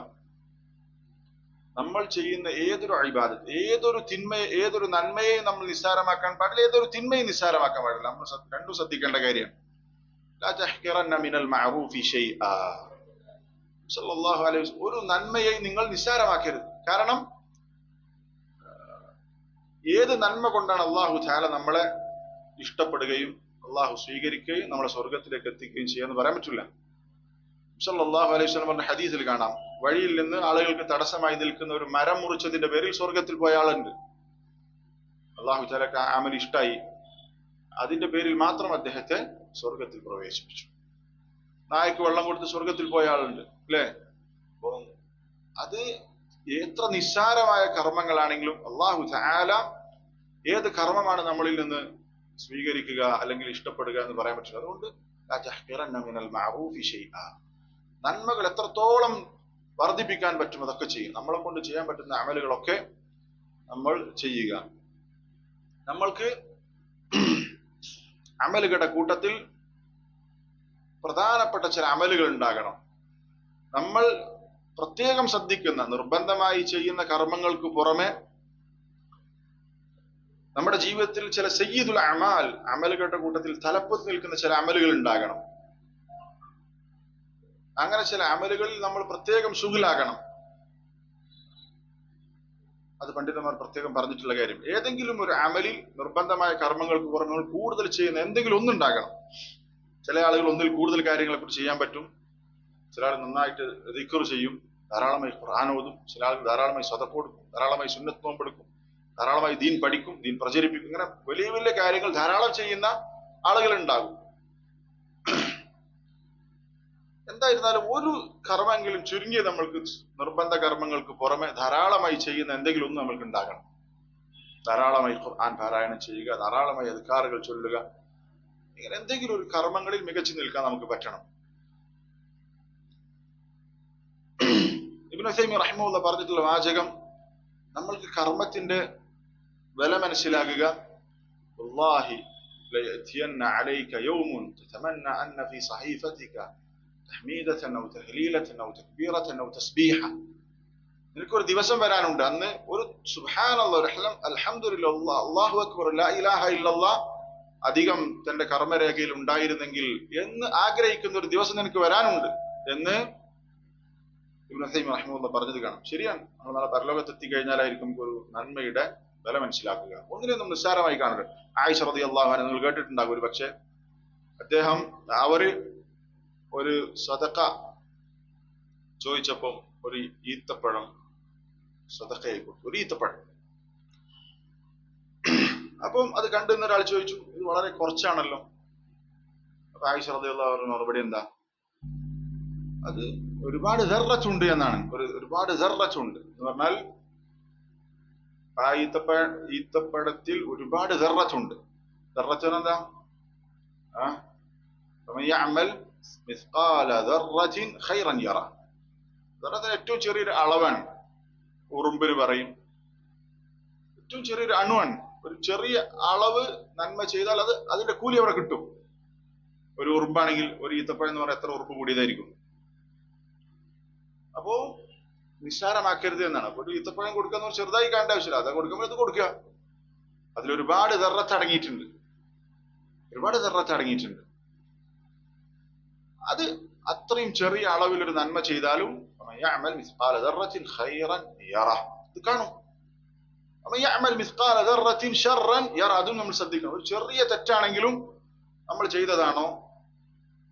നമ്മൾ ചെയ്യുന്ന ഏതൊരു ഇബാദത്ത്, ഏതൊരു തിന്മയെ, ഏതൊരു നന്മയെ നമ്മൾ നിസ്സാരമാക്കാൻ പാടില്ല, ഏതൊരു തിന്മയും നിസ്സാരമാക്കാൻ പാടില്ല. നമ്മൾ രണ്ടും ശ്രദ്ധിക്കേണ്ട കാര്യമാണ്. ലാ തഹ്കിറന്ന മിനൽ മഅറൂഫി ശൈആ. സല്ലല്ലാഹു അലൈഹി വസല്ലം ഒരു നന്മയെ നിങ്ങൾ നിസ്സാരമാക്കരുത്. കാരണം ഏത് നന്മ കൊണ്ടാണ് അള്ളാഹു തആല നമ്മളെ ഇഷ്ടപ്പെടുകയും അള്ളാഹു സ്വീകരിക്കുകയും നമ്മളെ സ്വർഗത്തിലേക്ക് എത്തിക്കുകയും ചെയ്യാന്ന് പറയാൻ പറ്റില്ല. സല്ലല്ലാഹു അലൈഹി വസല്ലം പറഞ്ഞ ഹദീസിൽ കാണാം, വഴിയിൽ നിന്ന് ആളുകൾക്ക് തടസ്സമായി നിൽക്കുന്ന ഒരു മരം മുറിച്ചതിന്റെ പേരിൽ സ്വർഗത്തിൽ പോയ ആളുണ്ട്. അള്ളാഹു തആലക്ക് ആ അമൽ ഇഷ്ടായി, അതിന്റെ പേരിൽ മാത്രം അദ്ദേഹത്തെ സ്വർഗത്തിൽ പ്രവേശിപ്പിച്ചു. നായക്ക് വെള്ളം കൊടുത്ത് സ്വർഗത്തിൽ പോയ ആളുണ്ട്, അല്ലെ? അപ്പൊ അത് എത്ര നിസ്സാരമായ കർമ്മങ്ങളാണെങ്കിലും അള്ളാഹു തആല ഏത് കർമ്മമാണ് നമ്മളിൽ നിന്ന് സ്വീകരിക്കുക അല്ലെങ്കിൽ ഇഷ്ടപ്പെടുക എന്ന് പറയാൻ പറ്റില്ല. അതുകൊണ്ട് ലാ തഹ്ഖിറന്ന മിനൽ മഅറൂഫി ശൈഅ, നന്മകൾ എത്രത്തോളം വർദ്ധിപ്പിക്കാൻ പറ്റും അതൊക്കെ ചെയ്യും. നമ്മളെ കൊണ്ട് ചെയ്യാൻ പറ്റുന്ന അമലുകളൊക്കെ നമ്മൾ ചെയ്യുക. നമ്മൾക്ക് അമലുകളുടെ കൂട്ടത്തിൽ പ്രധാനപ്പെട്ട ചില അമലുകൾ ഉണ്ടാകണം. നമ്മൾ പ്രത്യേകം ശ്രദ്ധിക്കുന്ന നിർബന്ധമായി ചെയ്യുന്ന കർമ്മങ്ങൾക്ക് പുറമെ നമ്മുടെ ജീവിതത്തിൽ ചില സയ്യിദുൽ അമാൽ, അമലുകളുടെ കൂട്ടത്തിൽ തലപ്പത്ത് നിൽക്കുന്ന ചില അമലുകൾ ഉണ്ടാകണം. അങ്ങനെ ചില അമലുകളിൽ നമ്മൾ പ്രത്യേകം ശുഗിലാകണം. അത് പണ്ഡിതന്മാർ പ്രത്യേകം പറഞ്ഞിട്ടുള്ള കാര്യം. ഏതെങ്കിലും ഒരു അമലിൽ നിർബന്ധമായ കർമ്മങ്ങൾക്ക് പുറമെ കൂടുതൽ ചെയ്യുന്ന എന്തെങ്കിലും ഒന്നുണ്ടാകണം. ചില ആളുകൾ ഒന്നിൽ കൂടുതൽ കാര്യങ്ങളെ കുറിച്ച് ചെയ്യാൻ പറ്റും. ചില ആൾ നന്നായിട്ട് ദിക്ർ ചെയ്യും, ധാരാളമായി ഖുർആൻ ഓതും. ചില ആളുകൾ ധാരാളമായി സദഖ കൊടുക്കും, ധാരാളമായി സുന്നത്ത് നോമ്പെടുക്കും, ധാരാളമായി ദീൻ പഠിക്കും, ദീൻ പ്രചരിപ്പിക്കും. ഇങ്ങനെ വലിയ വലിയ കാര്യങ്ങൾ ധാരാളം ചെയ്യുന്ന ആളുകൾ ഉണ്ടാകും. എന്തായിരുന്നാലും ഒരു കർമ്മമെങ്കിലും ചുരുങ്ങിയ നമ്മൾക്ക് നിർബന്ധ കർമ്മങ്ങൾക്ക് പുറമെ ധാരാളമായി ചെയ്യുന്ന എന്തെങ്കിലും ഒന്ന് നമ്മൾക്ക് ഉണ്ടാകണം. ധാരാളമായി ഖുർആൻ പാരായണം ചെയ്യുക, ധാരാളമായി അദ്കാറുകൾ ചൊല്ലുക, ഇങ്ങനെ എന്തെങ്കിലും ഒരു കർമ്മങ്ങളിൽ മികച്ചു നിൽക്കാൻ നമുക്ക് പറ്റണം. ഇബ്നു ഉസൈമീൻ റഹിമഹുല്ലാഹ് പറഞ്ഞിട്ടുള്ള വാചകം, നമ്മൾക്ക് കർമ്മത്തിന്റെ വില മനസ്സിലാക്കുക. വല്ലാഹി ലയഅതിയന്ന അലൈക യൗമുൻ തതമന്ന അന്ന ഫീ സഹീഫതിക തഹ്മീദതൻ ഔ തഹ്ലീലതൻ ഔ തക്ബീറതൻ ഔ തസ്ബീഹ. നിനക്കൊരു ദിവസം വരാനുണ്ട്, അന്ന് ഒരു സുബ്ഹാനല്ലാഹ്, അൽഹംദുലില്ലാഹ്, അല്ലാഹു അക്ബർ, ലാ ഇലാഹ ഇല്ലല്ലാഹ് അധികം തന്റെ കർമ്മരേഖയിൽ ഉണ്ടായിരുന്നെങ്കിൽ എന്ന് ആഗ്രഹിക്കുന്ന ഒരു ദിവസം നിനക്ക് വരാനുണ്ട് എന്ന് ഇബ്നു ഉസൈമീൻ റഹിമഹുല്ലാഹ് പറഞ്ഞത് കാണാം. ശരിയാണ്. നമ്മൾ നാളെ പരലോകത്ത് എത്തിക്കഴിഞ്ഞാലായിരിക്കും ഒരു നന്മയുടെ വില മനസ്സിലാക്കുക. ഒന്നിനൊന്നും നിസ്സാരമായി കാണരുത്. ആയിഷ റളിയല്ലാഹു അൻഹ നിങ്ങൾ കേട്ടിട്ടുണ്ടാകും ഒരു പക്ഷെ. അദ്ദേഹം ഒരു സദഖ ചോദിച്ചപ്പം ഒരു ഈത്തപ്പഴം സദഖയായി കൊടുത്തു, ഒരു ഈത്തപ്പഴം. അപ്പം അത് കണ്ടുന്ന ഒരാൾ ചോദിച്ചു, ഇത് വളരെ കുറച്ചാണല്ലോ. അപ്പൊ ആയിഷ റളിയല്ലാഹു അൻഹ മറുപടി എന്താ? അത് ഒരുപാട് ദർറച്ചുണ്ട് എന്നാണ്. ഒരുപാട് ദർറച്ചുണ്ട് എന്ന് പറഞ്ഞാൽ ആ ഈത്തപ്പഴത്തിൽ ഒരുപാട് ദർറച്ചുണ്ട്. ദർറച്ച് എന്താ? ദർറത്തിന് ഏറ്റവും ചെറിയൊരു അളവാണ്. ഉറുമ്പിന് പറയും ഏറ്റവും ചെറിയൊരു അണുവാണ്. ഒരു ചെറിയ അളവ് നന്മ ചെയ്താൽ അത് അതിന്റെ കൂലി അവിടെ കിട്ടും. ഒരു ഉറുമ്പാണെങ്കിൽ ഒരു ഈത്തപ്പഴം എന്ന് പറഞ്ഞാൽ എത്ര ഉറുമ്പ് കൂടിയതായിരിക്കും. അപ്പോ നിസ്സാരമാക്കരുത് എന്നാണ്. അപ്പൊ ഒരു ഈത്തപ്പഴം കൊടുക്കുന്ന ചെറുതായി കാണേണ്ട ആവശ്യമില്ല. അത് കൊടുക്കുമ്പോൾ ഇത് കൊടുക്കുക. അതിലൊരുപാട് ദർറത്ത് അടങ്ങിയിട്ടുണ്ട്, ഒരുപാട് ദർറത്ത് അടങ്ങിയിട്ടുണ്ട്. അത് അത്രയും ചെറിയ അളവിൽ ഒരു നന്മ ചെയ്താലും ഇത് കാണും. അതും നമ്മൾ ശ്രദ്ധിക്കണം. ഒരു ചെറിയ തെറ്റാണെങ്കിലും നമ്മൾ ചെയ്തതാണോ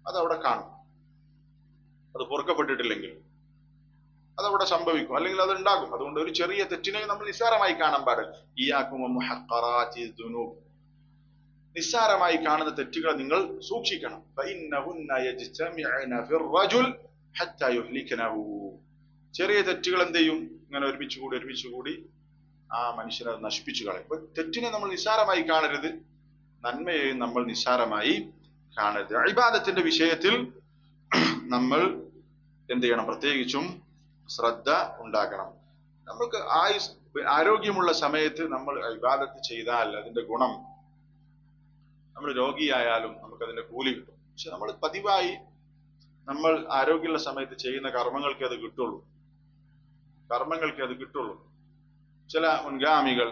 അതവിടെ കാണും. അത് പൊറുക്കപ്പെട്ടിട്ടില്ലെങ്കിൽ അതവിടെ സംഭവിക്കും, അല്ലെങ്കിൽ അത് ഉണ്ടാകും. അതുകൊണ്ട് ഒരു ചെറിയ തെറ്റിനെ നമ്മൾ നിസ്സാരമായി കാണാൻ പാടില്ല. നിസ്സാരമായി കാണുന്ന തെറ്റുകളെ നിങ്ങൾ സൂക്ഷിക്കണം. ചെറിയ തെറ്റുകൾ എന്ത് ചെയ്യും? ഇങ്ങനെ ഒരുമിച്ചുകൂടി ആ മനുഷ്യനെ നശിപ്പിച്ചു കളയും. അപ്പൊ തെറ്റിനെ നമ്മൾ നിസ്സാരമായി കാണരുത്, നന്മയെയും നമ്മൾ നിസ്സാരമായി കാണരുത്. ഇബാദത്തിന്റെ വിഷയത്തിൽ നമ്മൾ എന്ത് ചെയ്യണം? പ്രത്യേകിച്ചും ശ്രദ്ധ ഉണ്ടാക്കണം. നമ്മൾക്ക് ആരോഗ്യമുള്ള സമയത്ത് നമ്മൾ ഇബാദത്ത് ചെയ്താൽ അതിന്റെ ഗുണം, നമ്മൾ രോഗിയായാലും നമുക്കതിന്റെ കൂലി കിട്ടും. പക്ഷെ നമ്മൾ പതിവായി നമ്മൾ ആരോഗ്യമുള്ള സമയത്ത് ചെയ്യുന്ന കർമ്മങ്ങൾക്ക് അത് കിട്ടുള്ളൂ. ചില മുൻഗാമികൾ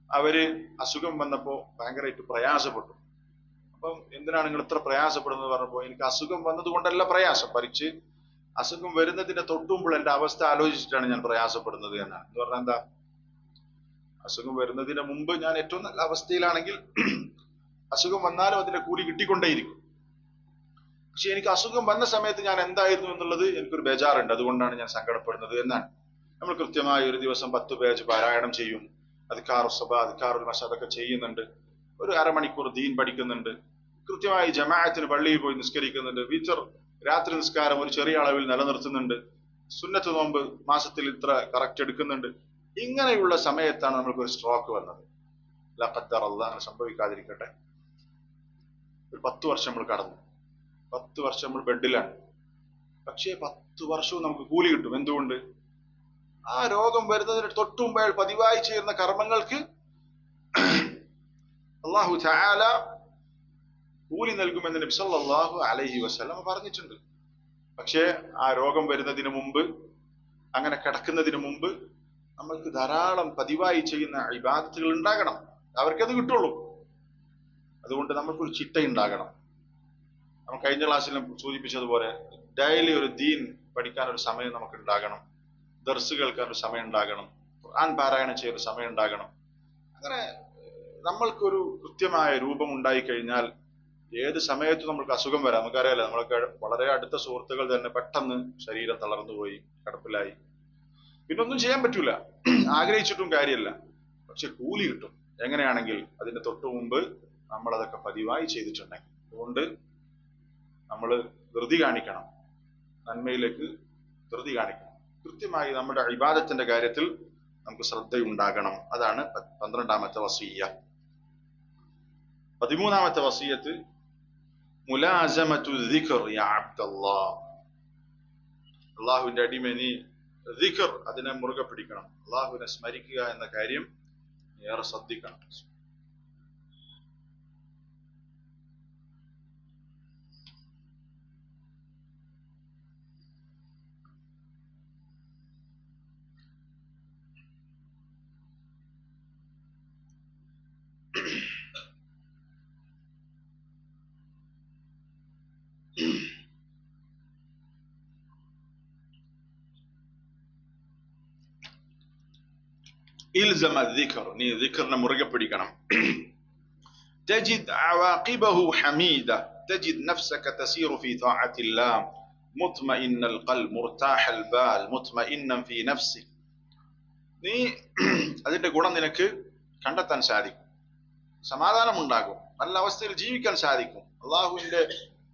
അവര് അസുഖം വന്നപ്പോ ഭയങ്കരമായിട്ട് പ്രയാസപ്പെട്ടു. അപ്പൊ അപ്പം എന്തിനാണ് നിങ്ങൾ ഇത്ര പ്രയാസപ്പെടുന്നത് പറഞ്ഞപ്പോ, എനിക്ക് അസുഖം വന്നത് കൊണ്ടല്ല പ്രയാസം, മറിച്ച് അസുഖം വരുന്നതിന്റെ തൊട്ടുമ്പോൾ എന്റെ അവസ്ഥ ആലോചിച്ചിട്ടാണ് ഞാൻ പ്രയാസപ്പെടുന്നത് എന്നാണ്. എന്ന് പറഞ്ഞാൽ എന്താ, അസുഖം വരുന്നതിന് മുമ്പ് ഞാൻ ഏറ്റവും നല്ല അവസ്ഥയിലാണെങ്കിൽ അസുഖം വന്നാലും അതിന്റെ കൂലി കിട്ടിക്കൊണ്ടേയിരിക്കും. പക്ഷെ എനിക്ക് അസുഖം വന്ന സമയത്ത് ഞാൻ എന്തായിരുന്നു എന്നുള്ളത് എനിക്കൊരു ബേജാറുണ്ട്, അതുകൊണ്ടാണ് ഞാൻ സങ്കടപ്പെടുന്നത് എന്നാണ്. നമ്മൾ കൃത്യമായി ഒരു ദിവസം 10 പേജ് പാരായണം ചെയ്യും, അദ്കാറുൽ സബാ അദ്കാറുൽ മസാ അതൊക്കെ ചെയ്യുന്നുണ്ട്, ഒരു അരമണിക്കൂർ ദീൻ പഠിക്കുന്നുണ്ട്, കൃത്യമായി ജമാഅത്തിന് പള്ളിയിൽ പോയി നിസ്കരിക്കുന്നുണ്ട്, വിതർ രാത്രി നിസ്കാരം ഒരു ചെറിയ അളവിൽ നിലനിർത്തുന്നുണ്ട്, സുന്നത്ത് നോമ്പ് മാസത്തിൽ ഇത്ര കറക്റ്റ് എടുക്കുന്നുണ്ട്. ഇങ്ങനെയുള്ള സമയത്താണ് നമ്മൾക്ക് ഒരു സ്ട്രോക്ക് വന്നത്. ലാ ഖദ്ദർ അല്ലാഹ്, അങ്ങനെ സംഭവിക്കാതിരിക്കട്ടെ. ഒരു 10 വർഷം നമ്മൾ കടന്നു, 10 വർഷം നമ്മൾ ബെഡിലാണ്. പക്ഷേ 10 വർഷവും നമുക്ക് കൂലി കിട്ടും. എന്തുകൊണ്ട്? ആ രോഗം വരുന്നതിന് തൊട്ടുമുമ്പ് അയാൾ പതിവായി ചെയ്യുന്ന കർമ്മങ്ങൾക്ക് അല്ലാഹു തആല കൂലി നൽകുമെന്ന് നബി സല്ലല്ലാഹു അലൈഹി വസല്ലം പറഞ്ഞിട്ടുണ്ട്. പക്ഷേ ആ രോഗം വരുന്നതിന് മുമ്പ്, അങ്ങനെ കിടക്കുന്നതിന് മുമ്പ് നമ്മൾക്ക് ധാരാളം പതിവായി ചെയ്യുന്ന ഇബാദത്തുകൾ ഉണ്ടാകണം, അവർക്കത് കിട്ടുള്ളൂ. അതുകൊണ്ട് നമുക്കൊരു ചിട്ട ഉണ്ടാകണം. നമ്മൾ കഴിഞ്ഞ ക്ലാസ്സിൽ സൂചിപ്പിച്ചതുപോലെ ഡെയിലി ഒരു ദീൻ പഠിക്കാൻ ഒരു സമയം നമുക്ക് ഉണ്ടാകണം, ദർസ് കേൾക്കാൻ ഒരു സമയം ഉണ്ടാകണം, ഖുർആൻ പാരായണം ചെയ്യാൻ ഒരു സമയം ഉണ്ടാകണം. അങ്ങനെ നമ്മൾക്കൊരു കൃത്യമായ രൂപം ഉണ്ടായി കഴിഞ്ഞാൽ ഏത് സമയത്തും നമ്മൾക്ക് അസുഖം വരാം. നമുക്കറിയാലോ, നമ്മൾക്ക് വളരെ അടുത്ത സുഹൃത്തുക്കൾ തന്നെ പെട്ടെന്ന് ശരീരം തളർന്നുപോയി, കിടപ്പിലായി, പിന്നൊന്നും ചെയ്യാൻ പറ്റൂല, ആഗ്രഹിച്ചിട്ടും കാര്യമില്ല. പക്ഷെ കൂലി കിട്ടും എങ്ങനെയാണെങ്കിൽ അതിന്റെ തൊട്ടു മുമ്പ് നമ്മൾ അതൊക്കെ പതിവായി ചെയ്തിട്ടുണ്ടെങ്കിൽ. അതുകൊണ്ട് നമ്മൾ ധൃതി കാണിക്കണം, നന്മയിലേക്ക് ധൃതി കാണിക്കണം. കൃത്യമായി നമ്മുടെ ഇബാദത്തിന്റെ കാര്യത്തിൽ നമുക്ക് ശ്രദ്ധയുണ്ടാകണം. അതാണ് 12ാമത്തെ വസിയ്യ. 13ാമത്തെ വസിയ്യത്ത് മുലാസമത്തു ദിക്ർ യാ അബ്ദല്ലാഹ്. അള്ളാഹുവിന്റെ അടിമ, നീ ദിക്ർ അതിനെ മുറുകെ പിടിക്കണം, അള്ളാഹുവിനെ സ്മരിക്കുക എന്ന കാര്യം ഏറെ ശ്രദ്ധിക്കണം. ഇൽസമ ദിക്ർ, നീ ദിക്റിനെ മുറുകെ പിടിക്കണം. تجد عواقبه حميدة تجد نفسك تسير في طاعة الله مطمئن القلب مرتاح البال مطمئنا في نفسك. നീ അതിന്റെ ഗുണം നിനക്ക് കണ്ടെത്താൻ സാധിക്കും, സമാധാനം ഉണ്ടാകും, നല്ല അവസ്ഥയിൽ ജീവിക്കാൻ സാധിക്കും. അള്ളാഹുവിന്റെ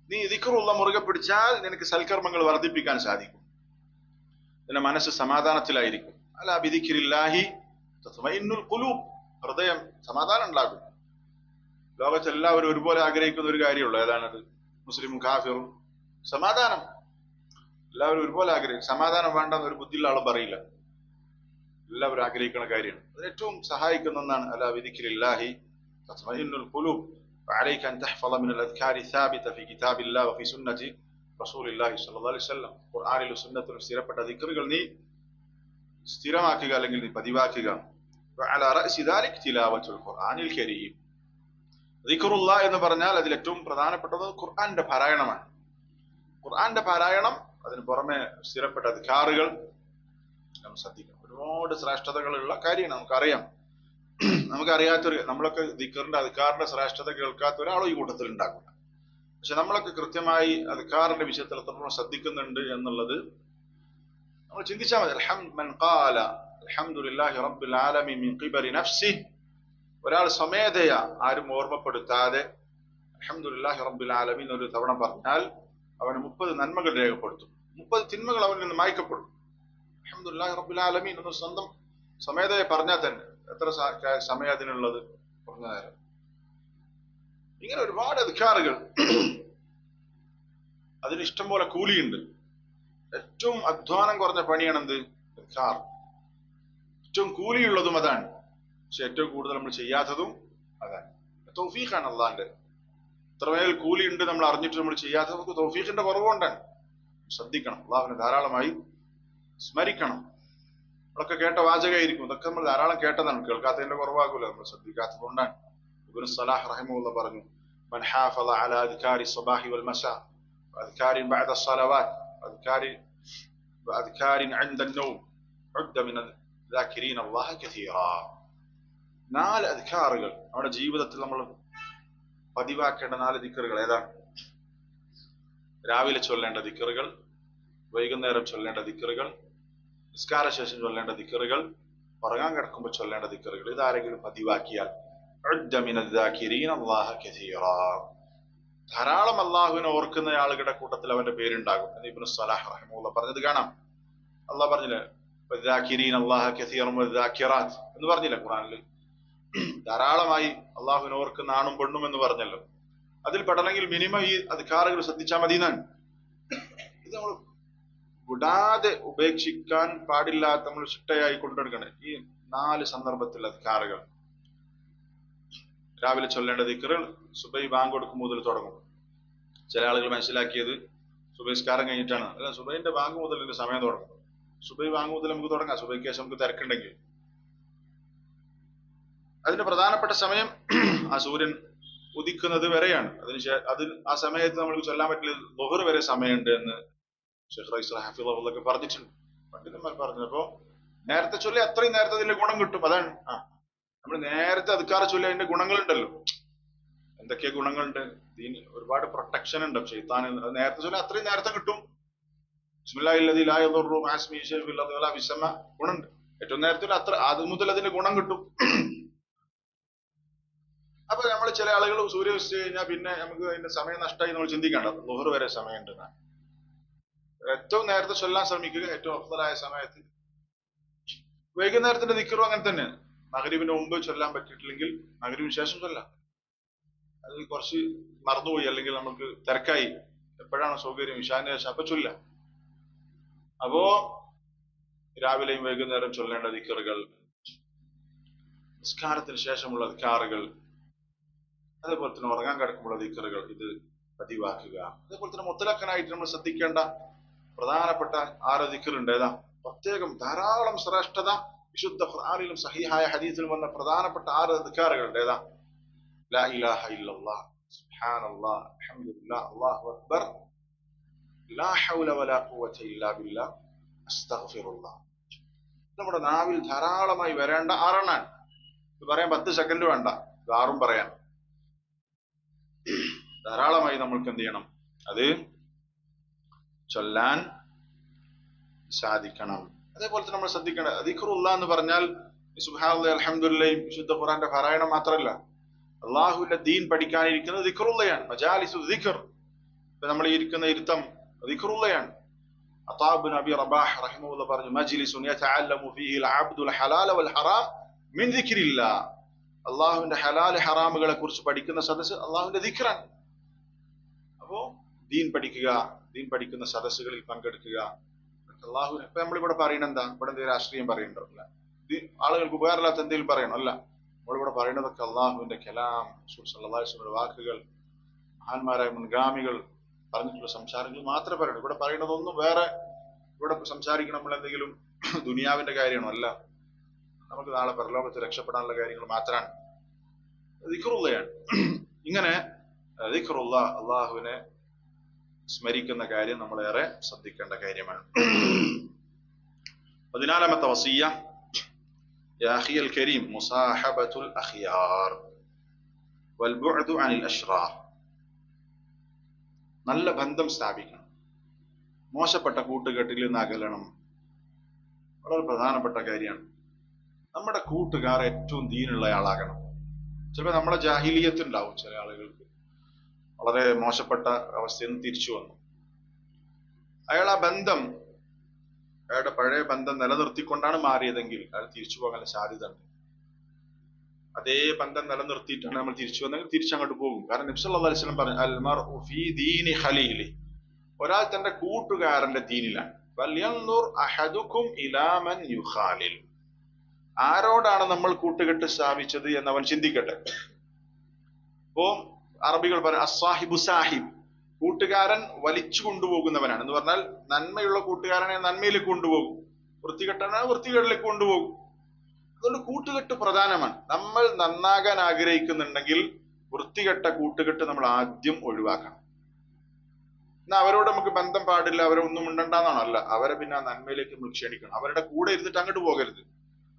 നീ ദിക്റുള്ള മുറുകെ പിടിച്ചാൽ നിനക്ക് സൽക്കർമ്മങ്ങൾ വർദ്ധിപ്പിക്കാൻ സാധിക്കും, നിന്റെ മനസ്സ് സമാധാനത്തിലായിരിക്കും. അലാ ബിദിക്രില്ലാഹി തത്മഇന്നുൽ ഖുലൂബ്, ഹൃദയം സമാധാനം ഉണ്ടാകും. ലോകത്ത് എല്ലാവരും ഒരുപോലെ ആഗ്രഹിക്കുന്ന ഒരു കാര്യമുള്ളൂ, ഏതാണത്? മുസ്ലിമും കാഫിറും സമാധാനം. എല്ലാവരും ഒരുപോലെ ആഗ്രഹിക്കും. സമാധാനം വേണ്ടെന്ന് ഒരു ബുദ്ധിയുള്ള ആളും പറയില്ല, എല്ലാവരും ആഗ്രഹിക്കുന്ന കാര്യമാണ്. അത് ഏറ്റവും സഹായിക്കുന്ന ഒന്നാണ് അലാ ബിദിക്രില്ലാഹി തത്മഇന്നുൽ ഖുലൂബ് ഫഅലൈക അൻ തഹ്ഫള മിനൽ അദ്കാരി സാബിത ഫി കിതാബില്ലാഹി വഫി സുന്നതി റസൂലില്ലാഹി സ്വല്ലല്ലാഹു അലൈഹി വസല്ലം. ഖുർആനിലും സുന്നത്തിലും സ്ഥിരപ്പെട്ട ദിക്റുകൾ നീ സ്ഥിരമാക്കുക, അല്ലെങ്കിൽ നീ പതിവാക്കുക. വഅലാ റഅസി ദാലിക തിലാവത്തുൽ ഖുർആനിൽ കരീം. ദിക്റുല്ലാ എന്ന് പറഞ്ഞാൽ അതിൽ ഏറ്റവും പ്രധാനപ്പെട്ടത് ഖുർആന്റെ പാരായണമാണ്. ഖുർആന്റെ പാരായണം, അതിന് പുറമെ സ്ഥിരപ്പെട്ട അദ്കാറുകൾ നാം ശ്രദ്ധിക്കണം. ഒരുപാട് ശ്രേഷ്ഠതകളുള്ള കാര്യമാണ്, നമുക്കറിയാം. നമുക്കറിയാത്തൊരു, നമ്മളൊക്കെ ദിക്റിന്റെ അദ്കാറിന്റെ ശ്രേഷ്ഠത കേൾക്കാത്ത ഒരാളും ഈ കൂട്ടത്തിൽ ഉണ്ടാകില്ല. പക്ഷെ നമ്മളൊക്കെ കൃത്യമായി അദ്കാറിന്റെ വിഷയത്തിൽ എത്രത്തോളം ശ്രദ്ധിക്കുന്നുണ്ട് എന്നുള്ളത് നമ്മൾ ചിന്തിച്ചാൽ മതി. മൻ ഖാല അൽഹംദുലില്ലാഹി റബ്ബിൽ ആലമീൻ മിൻ ഖിബലി നഫ്സിഹി, ഒരാൾ സ്വമേധയാ ആരും ഓർമ്മപ്പെടുത്താതെ അൽഹംദുലില്ലാഹി റബ്ബിൽ ആലമീൻ ഒരു തവണ പറഞ്ഞാൽ അവന് 30 നന്മകൾ രേഖപ്പെടുത്തും, 30 തിന്മകൾ അവനിൽ നിന്ന് മായ്ക്കപ്പെടും. അൽഹംദുലില്ലാഹി റബ്ബിൽ ആലമീൻ എന്ന് സ്വന്തം സ്വമേധയെ പറഞ്ഞാൽ തന്നെ എത്ര സമയം അതിനുള്ളത്? കുറഞ്ഞ നേരം. ഇങ്ങനെ ഒരുപാട് അദ്കാറുകൾ, അതിന് ഇഷ്ടം പോലെ കൂലിയുണ്ട്. ഏറ്റവും അധ്വാനം കുറഞ്ഞ പണിയാണ് എന്ത്? അദ്കാർ. ഏറ്റവും കൂലിയുള്ളതും അതാണ്, പക്ഷെ ഏറ്റവും കൂടുതൽ നമ്മൾ ചെയ്യാത്തതും അതാണ്. തൗഫീഖാണ് അള്ളാന്റെ. ഇത്രമേൽ കൂലിയുണ്ട് നമ്മൾ അറിഞ്ഞിട്ട് നമ്മൾ ചെയ്യാത്തത് നമുക്ക് തൗഫീഖിന്റെ കുറവുകൊണ്ടാണ്. ശ്രദ്ധിക്കണം, അള്ളാഹുവിനെ ധാരാളമായി സ്മരിക്കണം. നമ്മളൊക്കെ കേട്ട വാചകമായിരിക്കും, ഇതൊക്കെ നമ്മൾ ധാരാളം കേട്ടതാണ്, കേൾക്കാത്തതിന്റെ കുറവാകൂല, നമ്മൾ ശ്രദ്ധിക്കാത്തത് കൊണ്ടാണ്. ഇബ്നു സലാഹ് റഹിമഹുല്ലാഹ് പറഞ്ഞു, من حافظ على أذكار الصباح والمساء وأذكار بعد الصلوات وأذكار عند النوم عد من الذاكرين الله كثيرا. 4 അദ്കാറുകൾ നമ്മുടെ ജീവിതത്തിൽ നമ്മൾ പതിവാക്കേണ്ട 4 ദിക്റുകൾ ഏതാണ്? രാവിലെ ചൊല്ലേണ്ട ദിക്റുകൾ, വൈകുന്നേരം ചൊല്ലേണ്ട ദിക്റുകൾ, നിസ്കാര ശേഷം ചൊല്ലേണ്ട ദിക്റുകൾ, ഉറങ്ങാൻ കിടക്കുമ്പോൾ ചൊല്ലേണ്ട ദിക്റുകൾ. ഇതാരെങ്കിലും പതിവാക്കിയാൽ ഉദ്ദ മിനൽ ദാകിരീന അല്ലാഹ കസീറാ, ധാരാളം അള്ളാഹുവിനെ ഓർക്കുന്ന ആളുകളുടെ കൂട്ടത്തിൽ അവന്റെ പേരുണ്ടാകും എന്ന് ഇബ്നു സ്വലാഹ് റഹിമഹുല്ലാഹ് പറഞ്ഞത് കാണാം. അള്ളാഹ് പറഞ്ഞില്ലേ വദ്ദാകിരീന അല്ലാഹ കസീറൻ വദ്ദാകിറാത്ത് എന്ന് പറഞ്ഞില്ലേ ഖുർആനിൽ? ധാരാളമായി അള്ളാഹുവിനെ ഓർക്കുന്ന ആണും പെണ്ണും എന്ന് പറഞ്ഞല്ലോ. അതിൽ പെടണമെങ്കിൽ മിനിമം ഈ അദ്കാറുകൾ ശ്രദ്ധിച്ചാൽ മതി എന്നാണ്. ഇത് നമ്മൾ വിടാതെ ഉപേക്ഷിക്കാൻ പാടില്ലാത്ത നമ്മൾ ചിട്ടയായി കൊണ്ടെടുക്കണം. ഈ 4 സന്ദർഭത്തിൽ അദ്കാറുകൾ രാവിലെ ചൊല്ലേണ്ട ദിക്റുകൾ സുബൈ ബാങ്ക് കൊടുക്കും മുതൽ തുടങ്ങും. ചില ആളുകൾ മനസ്സിലാക്കിയത് സുബൈസ്കാരം കഴിഞ്ഞിട്ടാണ്. അല്ല, സുബൈന്റെ ബാങ്ക് മുതൽ ഇതിന്റെ സമയം തുടങ്ങും. സുബൈ ബാങ്ക് മുതൽ നമുക്ക് തുടങ്ങാം. സുബൈക്ക് ശേഷം നമുക്ക് തിരക്കുണ്ടെങ്കിൽ അതിന്റെ പ്രധാനപ്പെട്ട സമയം ആ സൂര്യൻ ഉദിക്കുന്നത് വരെയാണ്. ആ സമയത്ത് നമുക്ക് ചൊല്ലാൻ പറ്റില്ല. ളുഹർ വരെ സമയമുണ്ട് എന്ന് ഷെയ്ഖ് റൈസ് ഹഫിളഹുള്ളാഹ് പറഞ്ഞിട്ടുണ്ട്, പണ്ഡിതന്മാർ പറഞ്ഞു. അപ്പോ നേരത്തെ ചൊല്ലി അത്രയും നേരത്തെ അതിന്റെ ഗുണം കിട്ടും. അതാണ് നമ്മൾ നേരത്തെ അദ്കാർ ചൊല്ലി അതിന്റെ ഗുണങ്ങളുണ്ടല്ലോ. എന്തൊക്കെ ഗുണങ്ങളുണ്ട്? ദീൻ ഒരുപാട് പ്രൊട്ടക്ഷൻ ഉണ്ട്. ഷെയ്ത്താൻ നേരത്തെ ചൊല്ലി അത്രയും നേരത്തെ കിട്ടും. ബിസ്മില്ലാഹില്ലദീ ലാ യദുറു മഅ ഇസ്മിഹി ശൈഉൻ ഫിൽ അർളി വലാ ഫിസ് സമാ ഗുണമുണ്ട്. ഏറ്റവും നേരത്തെ അത് മുതൽ അതിന്റെ ഗുണം കിട്ടും. അപ്പൊ നമ്മൾ ചില ആളുകൾ സൂര്യ ഉദിച്ചു കഴിഞ്ഞാൽ പിന്നെ നമുക്ക് അതിന്റെ സമയം നഷ്ടമായി നമ്മൾ ചിന്തിക്കേണ്ട. ളുഹർ വരെ സമയമുണ്ട്. ഏറ്റവും നേരത്തെ ചൊല്ലാൻ ശ്രമിക്കുക, ഏറ്റവും അഫ്ളലായ സമയത്ത്. വൈകുന്നേരത്തിന്റെ ദിക്റും അങ്ങനെ തന്നെ. മഗ്‌രിബിന് മുമ്പ് ചൊല്ലാൻ പറ്റിയിട്ടില്ലെങ്കിൽ മഗ്‌രിബിന് ശേഷം ചൊല്ലാം. അത് കുറച്ച് മറന്നുപോയി അല്ലെങ്കിൽ നമുക്ക് തിരക്കായി, എപ്പോഴാണ് സൗകര്യം ഇശാന് ശേഷം അപ്പൊ ചൊല്ലാം. അപ്പോ രാവിലെയും വൈകുന്നേരം ചൊല്ലേണ്ട ദിക്റുകൾ, നിസ്കാരത്തിന് ശേഷമുള്ള അദ്കാറുകൾ, അതേപോലെ തന്നെ ഉറങ്ങാൻ കിടക്കുമ്പോൾ ദിക്റുകൾ, ഇത് പതിവാക്കുക. അതേപോലെ തന്നെ മുത്തലഖനായിട്ട് നമ്മൾ ശ്രദ്ധിക്കേണ്ട പ്രധാനപ്പെട്ട 6 ദിക്റുണ്ട്. ഏതാ? പ്രത്യേകം ധാരാളം ശ്രേഷ്ഠത വിശുദ്ധ ഖുർആനിലും സഹീഹായ ഹദീസിലും വന്ന പ്രധാനപ്പെട്ട 6 അദ്കാറുകളുണ്ട്. ഏതാ? ലാ ഇലാഹ ഇല്ലല്ലാഹ്, സുബ്ഹാനല്ലാഹ്, അൽഹംദുലില്ലാഹ്, അല്ലാഹു അക്ബർ, ലാ ഹൗല വലാ ഖുവത ഇല്ലാ ബില്ലാഹ്, അസ്തഗ്ഫിറുല്ലാഹ്. നമ്മുടെ നാവിൽ ധാരാളമായി വരേണ്ട 6 എണ്ണാണ്. ഇത് പറയാൻ 10 സെക്കൻഡ് വേണ്ട. ഇത് 6ഉം പറയാൻ ധാരാളമായി നമ്മൾക്ക് എന്ത് ചെയ്യണം? അത് ചൊല്ലാൻ സാധിക്കണം. അതേപോലെ തന്നെ നമ്മൾ ശ്രദ്ധിക്കേണ്ട ദിക്റുല്ലാഹ് എന്ന് പറഞ്ഞാൽ സുബ്ഹാനല്ലാഹി അൽഹംദുലില്ലാഹി വിശുദ്ധ ഖുർആന്റെ പാരായണം മാത്രമല്ല, അള്ളാഹുവിന്റെ ദീൻ പഠിക്കാനിരിക്കുന്നത് ദിക്റുള്ളയാണ്. മജാലിസു ദിക്ർ, നമ്മൾ ഇരിക്കുന്ന ഇരുത്തം ദിക്റുള്ളയാണ്. അതാ ഇബ്നു അബി റബാഹ് റഹിമഹുല്ലാഹ് പറഞ്ഞു, മജ്ലിസുൻ യതഅല്ലമു ഫീഹി അൽ-അബ്ദുൽ ഹലാല വൽ ഹറാം മിൻ ദിക്രില്ലാഹ്. അള്ളാഹുവിന്റെ ഹലാൽ ഹറാമുകളെ കുറിച്ച് പഠിക്കുന്ന സദസ്സ് അള്ളാഹുവിന്റെ ദിക്റാണ്. അപ്പോ ദീൻ പഠിക്കുക, ദീൻ പഠിക്കുന്ന സദസ്സുകളിൽ പങ്കെടുക്കുക. അള്ളാഹുവിനെ ഇപ്പൊ നമ്മളിവിടെ പറയണ എന്താ? ഇവിടെ എന്തെങ്കിലും രാഷ്ട്രീയം പറയണ്ടോ? അല്ല. ആളുകൾക്ക് ഉപകാരമില്ലാത്ത എന്തെങ്കിലും പറയണോ? അല്ല. നമ്മളിവിടെ പറയണതൊക്കെ അള്ളാഹുവിന്റെ കലാം, റസൂൽ സല്ലല്ലാഹു അലൈഹി വസല്ലമയുടെ വാക്കുകൾ, മഹാന്മാരായ മുൻഗാമികൾ പറഞ്ഞിട്ടുള്ള സംസാരങ്ങൾ മാത്രമേ പറയണു. ഇവിടെ പറയുന്നതൊന്നും വേറെ ഇവിടെ സംസാരിക്കണം നമ്മൾ എന്തെങ്കിലും ദുനിയാവിന്റെ കാര്യമാണോ? അല്ല. നമുക്ക് നാളെ പരലോകത്ത് രക്ഷപ്പെടാനുള്ള കാര്യങ്ങൾ മാത്രമാണ്. ദിക്റുള്ളയാണ്. ഇങ്ങനെ ദിക്റുല്ലാഹ്, അള്ളാഹുവിനെ സ്മരിക്കുന്ന കാര്യം നമ്മളേറെ ശ്രദ്ധിക്കേണ്ട കാര്യമാണ്. 14ാമത്തെ വസിയ്യ, യാ അഖിയൽ കരീം മുസാഹബത്തുൽ അഖിയാർ വൽ ബുഅദു അനിൽ അശ്റാർ. നല്ല ബന്ധം സ്ഥാപിക്കണം, മോശപ്പെട്ട കൂട്ടുകെട്ടിൽ നിന്ന് അകലണം. വളരെ പ്രധാനപ്പെട്ട കാര്യമാണ്. നമ്മുടെ കൂട്ടുകാർ ഏറ്റവും ദീനുള്ള ആളാകണം. ചിലപ്പോൾ നമ്മുടെ ജാഹിലിയത്ത് ഉണ്ടാവും. ചില ആളുകൾക്ക് വളരെ മോശപ്പെട്ട അവസ്ഥയിൽ നിന്ന് തിരിച്ചു വന്നു. അയാൾ ആ ബന്ധം, അയാളുടെ പഴയ ബന്ധം നിലനിർത്തിക്കൊണ്ടാണ് മാറിയതെങ്കിൽ അയാൾ തിരിച്ചു പോകാൻ സാധ്യത ഉണ്ട്. അതേ ബന്ധം നിലനിർത്തിയിട്ടാണ് നമ്മൾ തിരിച്ചു വന്നെങ്കിൽ തിരിച്ചങ്ങോട്ട് പോകും. കാരണം നബി സല്ലല്ലാഹു അലൈഹി വസല്ലം പറഞ്ഞു, അൽ മർഉ ഫീ ദീനി ഖലീലി, ഒരാൾ തന്റെ കൂട്ടുകാരന്റെ ദീനിലാണ്. ഫൽയൻദുർ അഹദുക്കും ഇലാ മൻ യുഖാലിൽ, ആരോടാണ് നമ്മൾ കൂട്ടുകെട്ട് സ്ഥാപിച്ചത് എന്നവൻ ചിന്തിക്കട്ടെ. അപ്പോ അറബികൾ പറയും അസ്സാഹിബു സാഹിബ്, കൂട്ടുകാരൻ വലിച്ചു കൊണ്ടുപോകുന്നവനാണ് എന്ന് പറഞ്ഞാൽ നന്മയുള്ള കൂട്ടുകാരനെ നന്മയിലേക്ക് കൊണ്ടുപോകും, വൃത്തികെട്ടവനെ വൃത്തികേടിലേക്ക് കൊണ്ടുപോകും. അതുകൊണ്ട് കൂട്ടുകെട്ട് പ്രധാനമാണ്. നമ്മൾ നന്നാകാൻ ആഗ്രഹിക്കുന്നുണ്ടെങ്കിൽ വൃത്തികെട്ട കൂട്ടുകെട്ട് നമ്മൾ ആദ്യം ഒഴിവാക്കണം. എന്നാ അവരോട് നമുക്ക് ബന്ധം പാടില്ല, അവരെ ഒന്നും ഉണ്ടെന്നാണോ? അല്ല, അവരെ പിന്നെ ആ നന്മയിലേക്ക് നമ്മൾ ക്ഷണിക്കണം. അവരുടെ കൂടെ ഇരുന്നിട്ട് അങ്ങോട്ട് പോകരുത്,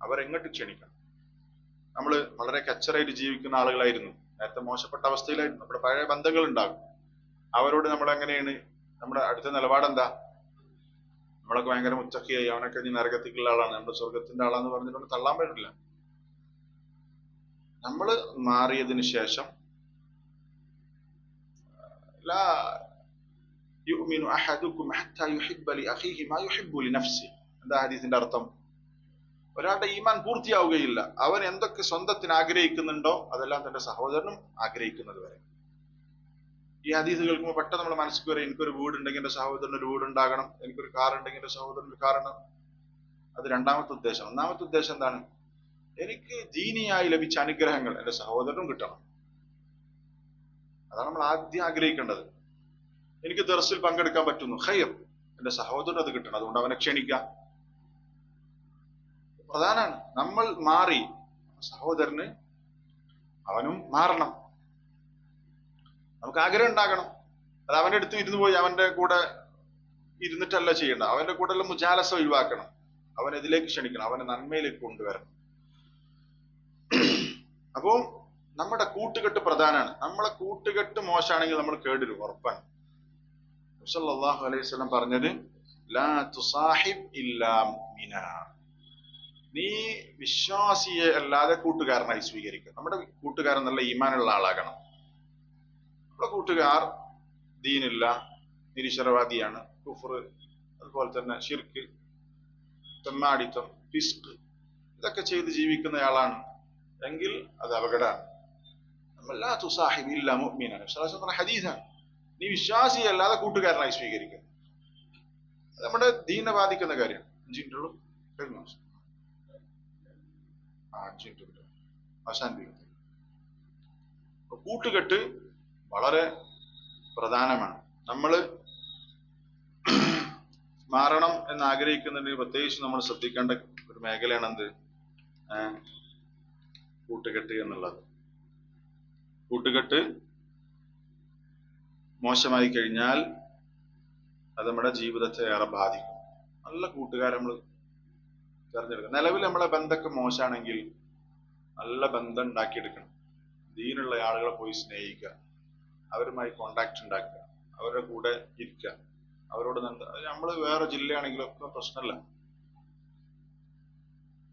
അവരെങ്ങോട്ട് ക്ഷണിക്കണം. നമ്മൾ വളരെ കച്ചറായിട്ട് ജീവിക്കുന്ന ആളുകളായിരുന്നു, നേരത്തെ മോശപ്പെട്ട അവസ്ഥയിലായിരുന്നു. നമ്മുടെ പഴയ ബന്ധങ്ങൾ ഉണ്ടാകും. അവരോട് നമ്മൾ എങ്ങനെയാണ്, നമ്മുടെ അടുത്ത നിലപാടെന്താ? നമ്മളൊക്കെ ഭയങ്കര മുത്തക്കിയായി, അവനൊക്കെ ഇനി നരകത്തിക്കുള്ള ആളാണ്, നമ്മുടെ സ്വർഗത്തിന്റെ ആളാന്ന് പറഞ്ഞിട്ട് തള്ളാൻ പറ്റില്ല. നമ്മൾ മാറിയതിന് ശേഷം ലാ യുഅ്മിനു അഹദുക്കും ഹത്താ യുഹിബ്ബ ലിഅഖീഹി മാ യുഹിബ്ബു ലിനഫ്സിഹി. എന്താ ഹദീസിന്റെ അർത്ഥം? ഒരാളുടെ ഈമാൻ പൂർത്തിയാവുകയില്ല അവൻ എന്തൊക്കെ സ്വന്തത്തിന് ആഗ്രഹിക്കുന്നുണ്ടോ അതെല്ലാം തന്റെ സഹോദരനും ആഗ്രഹിക്കുന്നത് വരെ. ഈ ഹദീസ് കേൾക്കുമ്പോൾ പെട്ടെന്ന് നമ്മുടെ മനസ്സിൽ വരെ, എനിക്കൊരു വീടുണ്ടെങ്കിൽ എന്റെ സഹോദരന് ഒരു വീടുണ്ടാകണം, എനിക്കൊരു കാർ ഉണ്ടെങ്കിൽ എന്റെ സഹോദരന് ഒരു കാറുണ്ട്. അത് രണ്ടാമത്തെ ഉദ്ദേശം. ഒന്നാമത്തെ ഉദ്ദേശം എന്താണ്? എനിക്ക് ദീനിയായി ലഭിച്ച അനുഗ്രഹങ്ങൾ എന്റെ സഹോദരനും കിട്ടണം. അതാണ് നമ്മൾ ആദ്യം ആഗ്രഹിക്കേണ്ടത്. എനിക്ക് ദർസിൽ പങ്കെടുക്കാൻ പറ്റുന്നു, ഖൈർ, എന്റെ സഹോദരൻ അത് കിട്ടണം, അതുകൊണ്ട് അവനെ ക്ഷണിക്കാം. പ്രധാനാണ്. നമ്മൾ മാറി, സഹോദരന് അവനും മാറണം. നമുക്ക് ആഗ്രഹം ഉണ്ടാകണം. അത് അവന്റെ അടുത്ത് ഇരുന്ന് പോയി അവന്റെ കൂടെ ഇരുന്നിട്ടല്ല ചെയ്യേണ്ട, അവന്റെ കൂടെ എല്ലാം മുജാലസ ഒഴിവാക്കണം. അവൻ ഇതിലേക്ക് ക്ഷണിക്കണം, അവനെ നന്മയിലേക്ക് കൊണ്ടുവരണം. അപ്പോ നമ്മുടെ കൂട്ടുകെട്ട് പ്രധാനമാണ്. നമ്മളെ കൂട്ടുകെട്ട് മോശമാണെങ്കിൽ നമ്മൾ കേടുവരും, ഉറപ്പാണ്. സല്ലല്ലാഹു അലൈഹി വസല്ലം പറഞ്ഞത് ലാ തുസാഹിബ് ഇല്ലാ മുഅ്മിനാ. നീ വിശ്വാസിയെ അല്ലാതെ കൂട്ടുകാരനായി സ്വീകരിക്കുക. നമ്മുടെ കൂട്ടുകാരൻ നല്ല ഈമാനുള്ള ആളാകണം. നമ്മുടെ കൂട്ടുകാർ ദീനില്ല, നിരീശ്വരവാദിയാണ്, കുഫ്ർ, അതുപോലെ തന്നെ ശിർക്ക്, തെമ്മാടിത്തം, ഫിസ്ഖ്, ഇതൊക്കെ ചെയ്ത് ജീവിക്കുന്നയാളാണ് എങ്കിൽ അത് അപകടമാണ്. നമ്മൾ ലാ തുസാഹിബ് ഇല്ലാ മുഅ്മിനാ പറഞ്ഞ ഹദീസാണ്. നീ വിശ്വാസിയെ അല്ലാതെ കൂട്ടുകാരനായി സ്വീകരിക്കുക. അത് നമ്മുടെ ദീനെ ബാധിക്കുന്ന കാര്യമാണ്. 5 മിനിറ്റുള്ളൂ, കഴിഞ്ഞു. അവസാനിപ്പിക്കുന്നത്. കൂട്ടുകെട്ട് വളരെ പ്രധാനമാണ്. നമ്മൾ മാറണം എന്ന് ആഗ്രഹിക്കുന്നുണ്ടെങ്കിൽ പ്രത്യേകിച്ച് നമ്മൾ ശ്രദ്ധിക്കേണ്ട ഒരു മേഖലയാണ് എന്ത്? കൂട്ടുകെട്ട് എന്നുള്ളത്. കൂട്ടുകെട്ട് മോശമായി കഴിഞ്ഞാൽ അത് നമ്മുടെ ജീവിതത്തെ ഏറെ ബാധിക്കും. നല്ല കൂട്ടുകാരെ നമ്മൾ തെരഞ്ഞെടുക്കണം. നിലവിൽ നമ്മളെ ബന്ധമൊക്കെ മോശമാണെങ്കിൽ നല്ല ബന്ധം ഉണ്ടാക്കിയെടുക്കണം. ദീനുള്ള ആളുകളെ പോയി സ്നേഹിക്കുക, അവരുമായി കോണ്ടാക്ട് ഉണ്ടാക്കുക, അവരുടെ കൂടെ ഇരിക്കുക, അവരോട് നമ്മൾ വേറെ ജില്ലയാണെങ്കിലും ഒക്കെ പ്രശ്നമല്ല.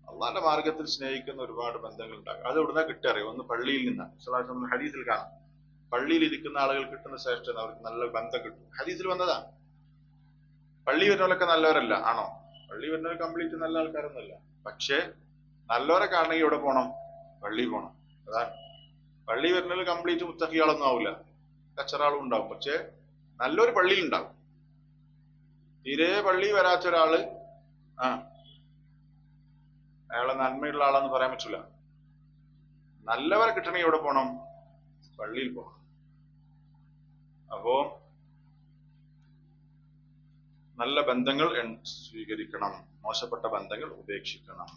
അള്ളാന്റെ മാർഗത്തിൽ സ്നേഹിക്കുന്ന ഒരുപാട് ബന്ധങ്ങൾ ഉണ്ടാകും. അത് എവിടുന്ന കിട്ടിയറിയോ? ഒന്ന് പള്ളിയിൽ നിന്നാണ്. ഹദീസിൽ കാണാം, പള്ളിയിൽ ഇരിക്കുന്ന ആളുകൾ കിട്ടുന്ന ശ്രേഷ്ഠത, അവർക്ക് നല്ല ബന്ധം കിട്ടും. ഹദീസിൽ വന്നതാ. പള്ളി വരുന്നവരൊക്കെ നല്ലവരല്ല ആണോ? പള്ളി വരുന്നവർ കംപ്ലീറ്റ് നല്ല ആൾക്കാരൊന്നുമല്ല. പക്ഷെ നല്ലവരെ കാണണമെങ്കിൽ എവിടെ പോകണം? പള്ളി പോകണം. അതാണ്. പള്ളി വരുന്നവർ കംപ്ലീറ്റ് മുത്തഖികളൊന്നും ആവില്ല, കച്ചറാളും ഉണ്ടാവും. പക്ഷെ നല്ലൊരു പള്ളിയിൽ ഉണ്ടാവും. തീരെ പള്ളി വരാത്ത ഒരാള് അയാളെ നന്മയുള്ള ആളാന്ന് പറയാൻ പറ്റില്ല. നല്ലവരെ കിട്ടണമെങ്കിൽ എവിടെ പോകണം? പള്ളിയിൽ പോകണം. അപ്പോ നല്ല ബന്ധങ്ങൾ സ്വീകരിക്കണം, മോശപ്പെട്ട ബന്ധങ്ങൾ ഉപേക്ഷിക്കണം.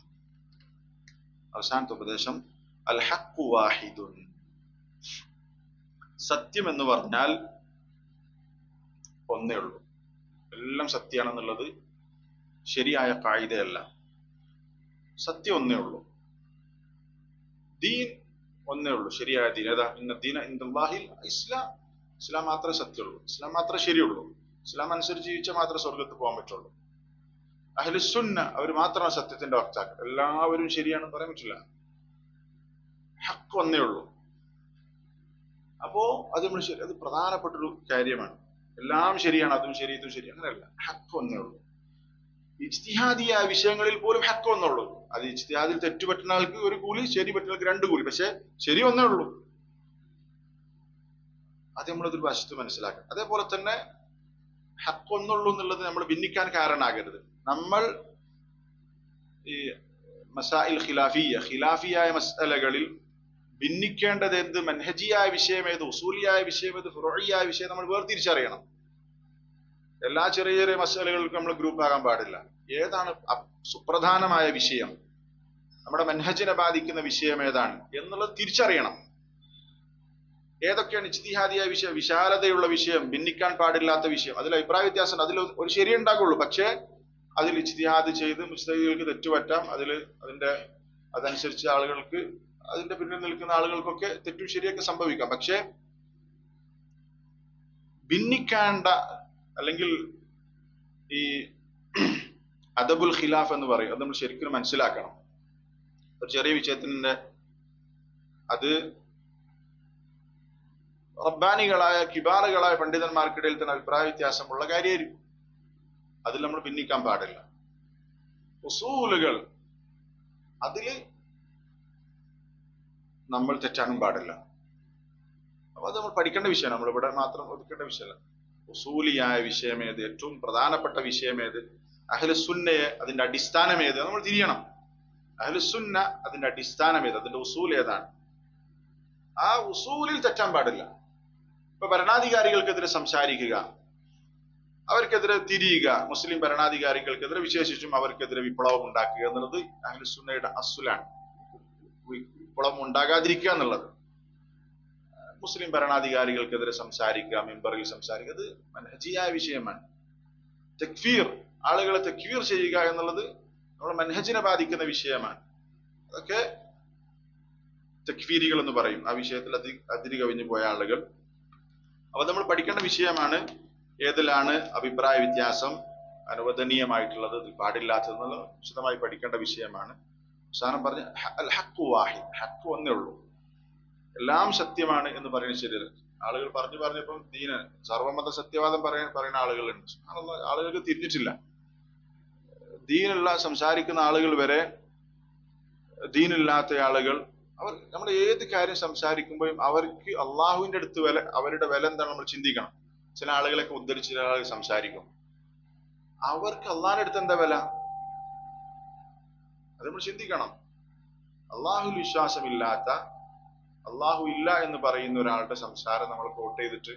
അവസാനത്തെ ഉപദേശം അൽ ഹഖ്ഖു വാഹിദുൻ. സത്യം എന്ന് പറഞ്ഞാൽ ഒന്നേ ഉള്ളൂ. എല്ലാം സത്യമാണെന്നുള്ളത് ശരിയായ കായികയല്ല. സത്യം ഒന്നേ ഉള്ളൂ. ദീൻ ഒന്നേ ഉള്ളൂ, ശരിയായ ദീൻ. ഏതാ? ഇന്ന ദീന ഇൻദല്ലാഹിൽ ഇസ്ലാം. ഇസ്ലാം മാത്രമേ സത്യമുള്ളൂ, ഇസ്ലാം മാത്രമേ ശരിയുള്ളൂ. ഇസ്ലാം അനുസരിച്ച് ജീവിച്ചാൽ മാത്രമേ സ്വർഗത്ത് പോകാൻ പറ്റുള്ളൂ. അഹ്ലുസുന്ന അവർ മാത്രമാണ് സത്യത്തിന്റെ വക്താക്കൾ. എല്ലാവരും ശരിയാണെന്ന് പറയാൻ പറ്റില്ല. ഹഖ് ഒന്നേ ഉള്ളൂ. അപ്പോ അത് നമ്മൾ ശരി, അത് പ്രധാനപ്പെട്ടൊരു കാര്യമാണ്. എല്ലാം ശരിയാണ്, അതും ശരി, ഇതും ശരി, അങ്ങനെയല്ല. ഹഖ് ഒന്നേ ഉള്ളൂ. ഇജ്തിഹാദിയായ വിഷയങ്ങളിൽ പോലും ഹഖ് ഒന്നേ ഉള്ളൂ. അത് ഇജ്തിഹാദിൽ തെറ്റുപറ്റുന്ന ആൾക്ക് ഒരു കൂലി, ശരി പറ്റുന്ന ആൾക്ക് 2 കൂലി. പക്ഷെ ശരി ഒന്നേ ഉള്ളൂ. അത് നമ്മളതൊരു വശത്ത് മനസ്സിലാക്കണം. അതേപോലെ തന്നെ ഹഖ് ഒന്നുള്ളൂ എന്നുള്ളത് നമ്മൾ ഭിന്നിക്കാൻ കാരണമാകരുത്. നമ്മൾ ഈ മസാഇൽ ഖിലാഫിയായ മസ്അലകളിൽ ഭിന്നിക്കേണ്ടത് എന്ത്, മൻഹജിയായ വിഷയം ഏത്, ഉസൂലിയായ വിഷയം ഏത്, ഫുറൂഇയായ വിഷയം നമ്മൾ വേർതിരിച്ചറിയണം. എല്ലാ ചെറിയ ചെറിയ മസ്അലകൾക്കും നമ്മൾ ഗ്രൂപ്പ് ആകാൻ പാടില്ല. ഏതാണ് സുപ്രധാനമായ വിഷയം, നമ്മുടെ മൻഹജിനെ ബാധിക്കുന്ന വിഷയം ഏതാണ് എന്നുള്ളത് തിരിച്ചറിയണം. ഏതൊക്കെയാണ് ഇജ്തിഹാദിയായ വിഷയം, വിശാലതയുള്ള വിഷയം, ഭിന്നിക്കാൻ പാടില്ലാത്ത വിഷയം, അതിൽ അഭിപ്രായ വ്യത്യാസം, അതിൽ ഒരു ശരിയുണ്ടാകുള്ളൂ. പക്ഷെ അതിൽ ഇജ്തിഹാദ് ചെയ്ത് മുജ്തഹിദുകൾക്ക് തെറ്റുപറ്റാം. അതനുസരിച്ച് ആളുകൾക്ക്, അതിന്റെ പിന്നിൽ നിൽക്കുന്ന ആളുകൾക്കൊക്കെ തെറ്റും ശരിയൊക്കെ സംഭവിക്കാം. പക്ഷെ ഭിന്നിക്കേണ്ട, അല്ലെങ്കിൽ ഈ അദബുൽ ഖിലാഫ് എന്ന് പറയും, അത് നമ്മൾ ശരിക്കും മനസ്സിലാക്കണം. ഒരു ചെറിയ വിഷയത്തിന്റെ അത് റബ്ബാനികളായ കിബാറുകളായ പണ്ഡിതന്മാർക്കിടയിൽ തന്നെ അഭിപ്രായ വ്യത്യാസമുള്ള കാര്യമായിരിക്കും. അതിൽ നമ്മൾ ഭിന്നിക്കാൻ പാടില്ല. ഉസൂലുകൾ, അതില് നമ്മൾ തെറ്റാനും പാടില്ല. അപ്പൊ അത് നമ്മൾ പഠിക്കേണ്ട വിഷയമാണ്. നമ്മളിവിടെ മാത്രം ഒതുക്കേണ്ട വിഷയമല്ല. ഉസൂലിയായ വിഷയമേത്, ഏറ്റവും പ്രധാനപ്പെട്ട വിഷയമേത്, അഹ്ലുസുന്നയെ അതിന്റെ അടിസ്ഥാനം ഏത്, നമ്മൾ തിരിയണം. അഹ്ലുസുന്ന അതിന്റെ അടിസ്ഥാനം ഏത്, അതിന്റെ ഉസൂൽ ഏതാണ്, ആ ഉസൂലിൽ തെറ്റാൻ പാടില്ല. ഇപ്പൊ ഭരണാധികാരികൾക്കെതിരെ സംസാരിക്കുക, അവർക്കെതിരെ തിരിയുക, മുസ്ലിം ഭരണാധികാരികൾക്കെതിരെ, വിശേഷിച്ചും അവർക്കെതിരെ വിപ്ലവം ഉണ്ടാക്കുക എന്നുള്ളത് അഹ്ലുസുന്നയുടെ അസ്സുലാണ്. വിപ്ലവം ഉണ്ടാകാതിരിക്കുക എന്നുള്ളത്. മുസ്ലിം ഭരണാധികാരികൾക്കെതിരെ സംസാരിക്കുക, മിമ്പറിൽ സംസാരിക്കുക, അത് മൻഹജിയായ വിഷയമാണ്. തക്ഫീർ, ആളുകളെ തക്ഫീർ ചെയ്യുക എന്നുള്ളത് നമ്മുടെ മൻഹജിനെ ബാധിക്കുന്ന വിഷയമാണ്. അതൊക്കെ തക്ഫീരികൾ എന്ന് പറയും. ആ വിഷയത്തിൽ അതിര് കവിഞ്ഞു പോയ ആളുകൾ. അപ്പൊ നമ്മൾ പഠിക്കേണ്ട വിഷയമാണ് ഏതിലാണ് അഭിപ്രായ വ്യത്യാസം അനുവദനീയമായിട്ടുള്ളത്, ഇതിൽ പാടില്ലാത്തതെന്നുള്ളത് വിശദമായി പഠിക്കേണ്ട വിഷയമാണ്. അവസാനം പറഞ്ഞ അൽ ഹഖ് വാഹിദ്, ഹഖ് ഒന്നേ ഉള്ളൂ, എല്ലാം സത്യമാണ് എന്ന് പറയുന്നത് ശരിയല്ല. ആളുകൾ പറഞ്ഞപ്പം ദീന് സർവമത സത്യവാദം പറയുന്ന ആളുകളുണ്ട്. ആളുകൾക്ക് തിരിഞ്ഞിട്ടില്ല. ദീനുള്ള സംസാരിക്കുന്ന ആളുകൾ വരെ, ദീനില്ലാത്ത ആളുകൾ, നമ്മൾ ഏത് കാര്യം സംസാരിക്കുമ്പോഴും അവർക്ക് അള്ളാഹുവിന്റെ അടുത്ത് അവരുടെ വില എന്താണ് നമ്മൾ ചിന്തിക്കണം. ചില ആളുകളൊക്കെ ഉദ്ധരിച്ച് ചില ആളുകൾ സംസാരിക്കും, അവർക്ക് അള്ളാഹിന്റെ അടുത്ത് എന്താ വില, അത് നമ്മൾ ചിന്തിക്കണം. അള്ളാഹുൽ വിശ്വാസമില്ലാത്ത, അള്ളാഹു ഇല്ല എന്ന് പറയുന്ന ഒരാളുടെ സംസാരം നമ്മൾ കോട്ട് ചെയ്തിട്ട്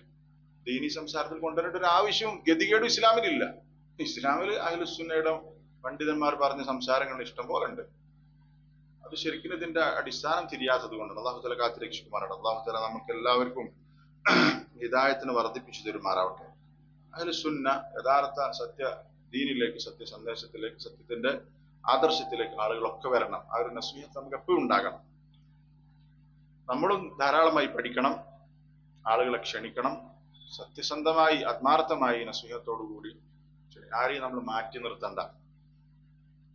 ദീനി സംസാരത്തിൽ കൊണ്ടുവരേണ്ട ഒരു ആവശ്യവും ഗതികേടും ഇസ്ലാമിലില്ല. ഇസ്ലാമിൽ അഹ്ലുസുന്നയുടെ പണ്ഡിതന്മാർ പറഞ്ഞ സംസാരങ്ങൾ ഇഷ്ടം പോലെ ഉണ്ട്. അത് ശരിക്കും ഇതിന്റെ അടിസ്ഥാനം തിരിയാത്തത് കൊണ്ടാണ്. അള്ളാഹു തആല കാത്തുരക്ഷിക്കുമാറാണ്. അള്ളാഹു തആല നമുക്ക് എല്ലാവർക്കും ഹിദായത്തിന് വർദ്ധിപ്പിച്ചു തരുമാറാവട്ടെ. അഹ്ലുസുന്ന യഥാർത്ഥ സത്യ ദീനിലേക്ക്, സത്യ സന്ദേശത്തിലേക്ക്, സത്യത്തിന്റെ ആദർശത്തിലേക്ക് ആളുകളൊക്കെ വരണം. ആ ഒരു നസീഹത്ത് നമുക്ക് എപ്പോഴും ഉണ്ടാകണം. നമ്മളും ധാരാളമായി പഠിക്കണം, ആളുകളെ ക്ഷണിക്കണം, സത്യസന്ധമായി ആത്മാർത്ഥമായി നസീഹത്തോടുകൂടി. ആരെയും നമ്മൾ മാറ്റി നിർത്തണ്ട,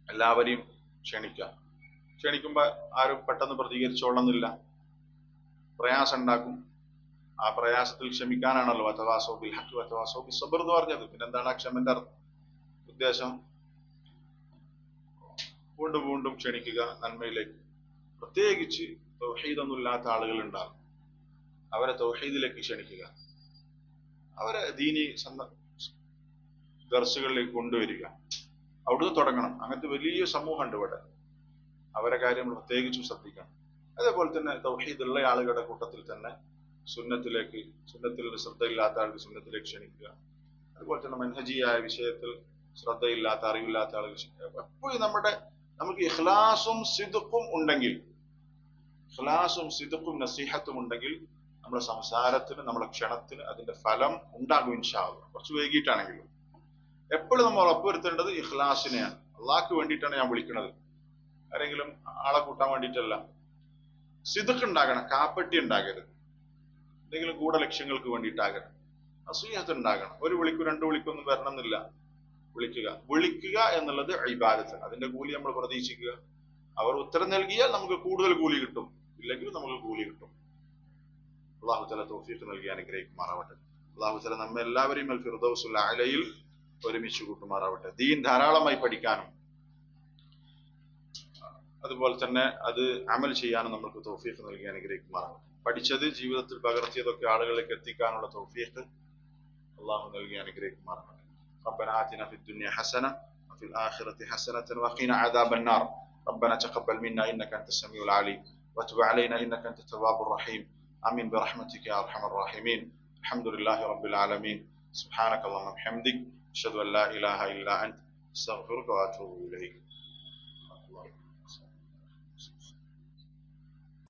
എല്ലാവരെയും ക്ഷണിക്കുമ്പോ ആരും പെട്ടെന്ന് പ്രതികരിച്ചോളന്നില്ല, പ്രയാസം ഉണ്ടാക്കും. ആ പ്രയാസത്തിൽ ക്ഷമിക്കാനാണല്ലോ വതവാസൗ ബിൽ ഹഖ് വതവാസൗ ബിസ് സബ്ർ എന്ന് പറഞ്ഞത്. പിന്നെന്താണ് ആ ക്ഷമന്റെ ഉദ്ദേശം? വീണ്ടും വീണ്ടും ക്ഷണിക്കുക നന്മയിലേക്ക്. പ്രത്യേകിച്ച് തൗഹീദൊന്നും ഇല്ലാത്ത ആളുകൾ ഉണ്ടാകും, അവരെ തൗഹീദിലേക്ക് ക്ഷണിക്കുക, അവരെ ദീനി ദർസുകളിലേക്ക് കൊണ്ടുവരിക, അവിടുന്ന് തുടങ്ങണം. അങ്ങനത്തെ വലിയ സമൂഹമുണ്ട് ഇവിടെ, അവരെ കാര്യം പ്രത്യേകിച്ചും ശ്രദ്ധിക്കണം. അതേപോലെ തന്നെ തൗഹീദുള്ള ആളുകളുടെ കൂട്ടത്തിൽ തന്നെ സുന്നത്തിൽ ശ്രദ്ധയില്ലാത്ത ആൾക്ക് സുന്നത്തിലേക്ക് ക്ഷണിക്കുക. അതുപോലെ തന്നെ മൻഹജിയായ വിഷയത്തിൽ ശ്രദ്ധയില്ലാത്ത, അറിവില്ലാത്ത ആളുകൾ എപ്പോഴും നമുക്ക് ഇഖ്ലാസും സിദ്ഖും ഉണ്ടെങ്കിൽ, ഇഖ്ലാസും സിദ്ഖും നസീഹത്തും ഉണ്ടെങ്കിൽ നമ്മുടെ സംസാരത്തിന്, നമ്മുടെ ക്ഷണത്തിന് അതിന്റെ ഫലം ഉണ്ടാകും ഇൻഷാ അല്ലാഹ്. കുറച്ച് വൈകിട്ടാണെങ്കിലും എപ്പോഴും നമ്മൾ ഉറപ്പുവരുത്തേണ്ടത് ഇഖ്ലാസിനെയാണ്. അള്ളാഹ്ക്ക് വേണ്ടിയിട്ടാണ് ഞാൻ വിളിക്കുന്നത്, ആരെങ്കിലും ആളെ കൂട്ടാൻ വേണ്ടിയിട്ടല്ല. സിദ്ഖ് ഉണ്ടാകണം, കാപ്പട്ടി ഉണ്ടാകരുത്, എന്തെങ്കിലും ഗൂഢ ലക്ഷ്യങ്ങൾക്ക് വേണ്ടിയിട്ടാകണം. നസീഹത്ത് ഉണ്ടാകണം. ഒരു വിളിക്കും 2 വിളിക്കൊന്നും വരണമെന്നില്ല. വിളിക്കുക എന്നുള്ളത് ഇബാദത്താണ്. അതിന്റെ കൂലി നമ്മൾ പ്രതീക്ഷിക്കുക. അവർ ഉത്തരം നൽകിയാൽ നമുക്ക് കൂടുതൽ കൂലി കിട്ടും, ഇല്ലെങ്കിൽ നമുക്ക് കൂലി കിട്ടും. അല്ലാഹു തആല തൗഫീഖ് നൽകി അനുഗ്രഹിക്കുമാറാവട്ടെ. അല്ലാഹു തആല നമ്മെ എല്ലാവരെയും അൽ ഫിർദൗസുൽ അലയിൽ ഒരുമിച്ച് കൂട്ടുമാറാവട്ടെ. ദീൻ ധാരാളമായി പഠിക്കാനും അതുപോലെ തന്നെ അത് അമൽ ചെയ്യാനും നമുക്ക് തൗഫീഖ് നൽകി അനുഗ്രഹിക്കുമാറാവട്ടെ. പഠിച്ചത് ജീവിതത്തിൽ പകർത്തിയതൊക്കെ ആളുകളിലേക്ക് എത്തിക്കാനുള്ള തൗഫീഖ് അല്ലാഹു നൽകി അനുഗ്രഹിക്കുമാറാവട്ടെ. ربنا آتنا في الدنيا حسنة وفي الآخرة حسنة وقنا عذاب النار. ربنا تقبل منا إنك أنت السميع العليم وتب علينا إنك أنت التواب الرحيم. آمين برحمتك يا أرحم الراحمين. الحمد لله رب العالمين. سبحانك اللهم وبحمدك أشهد أن لا إله إلا أنت أستغفرك وأتوب إليك.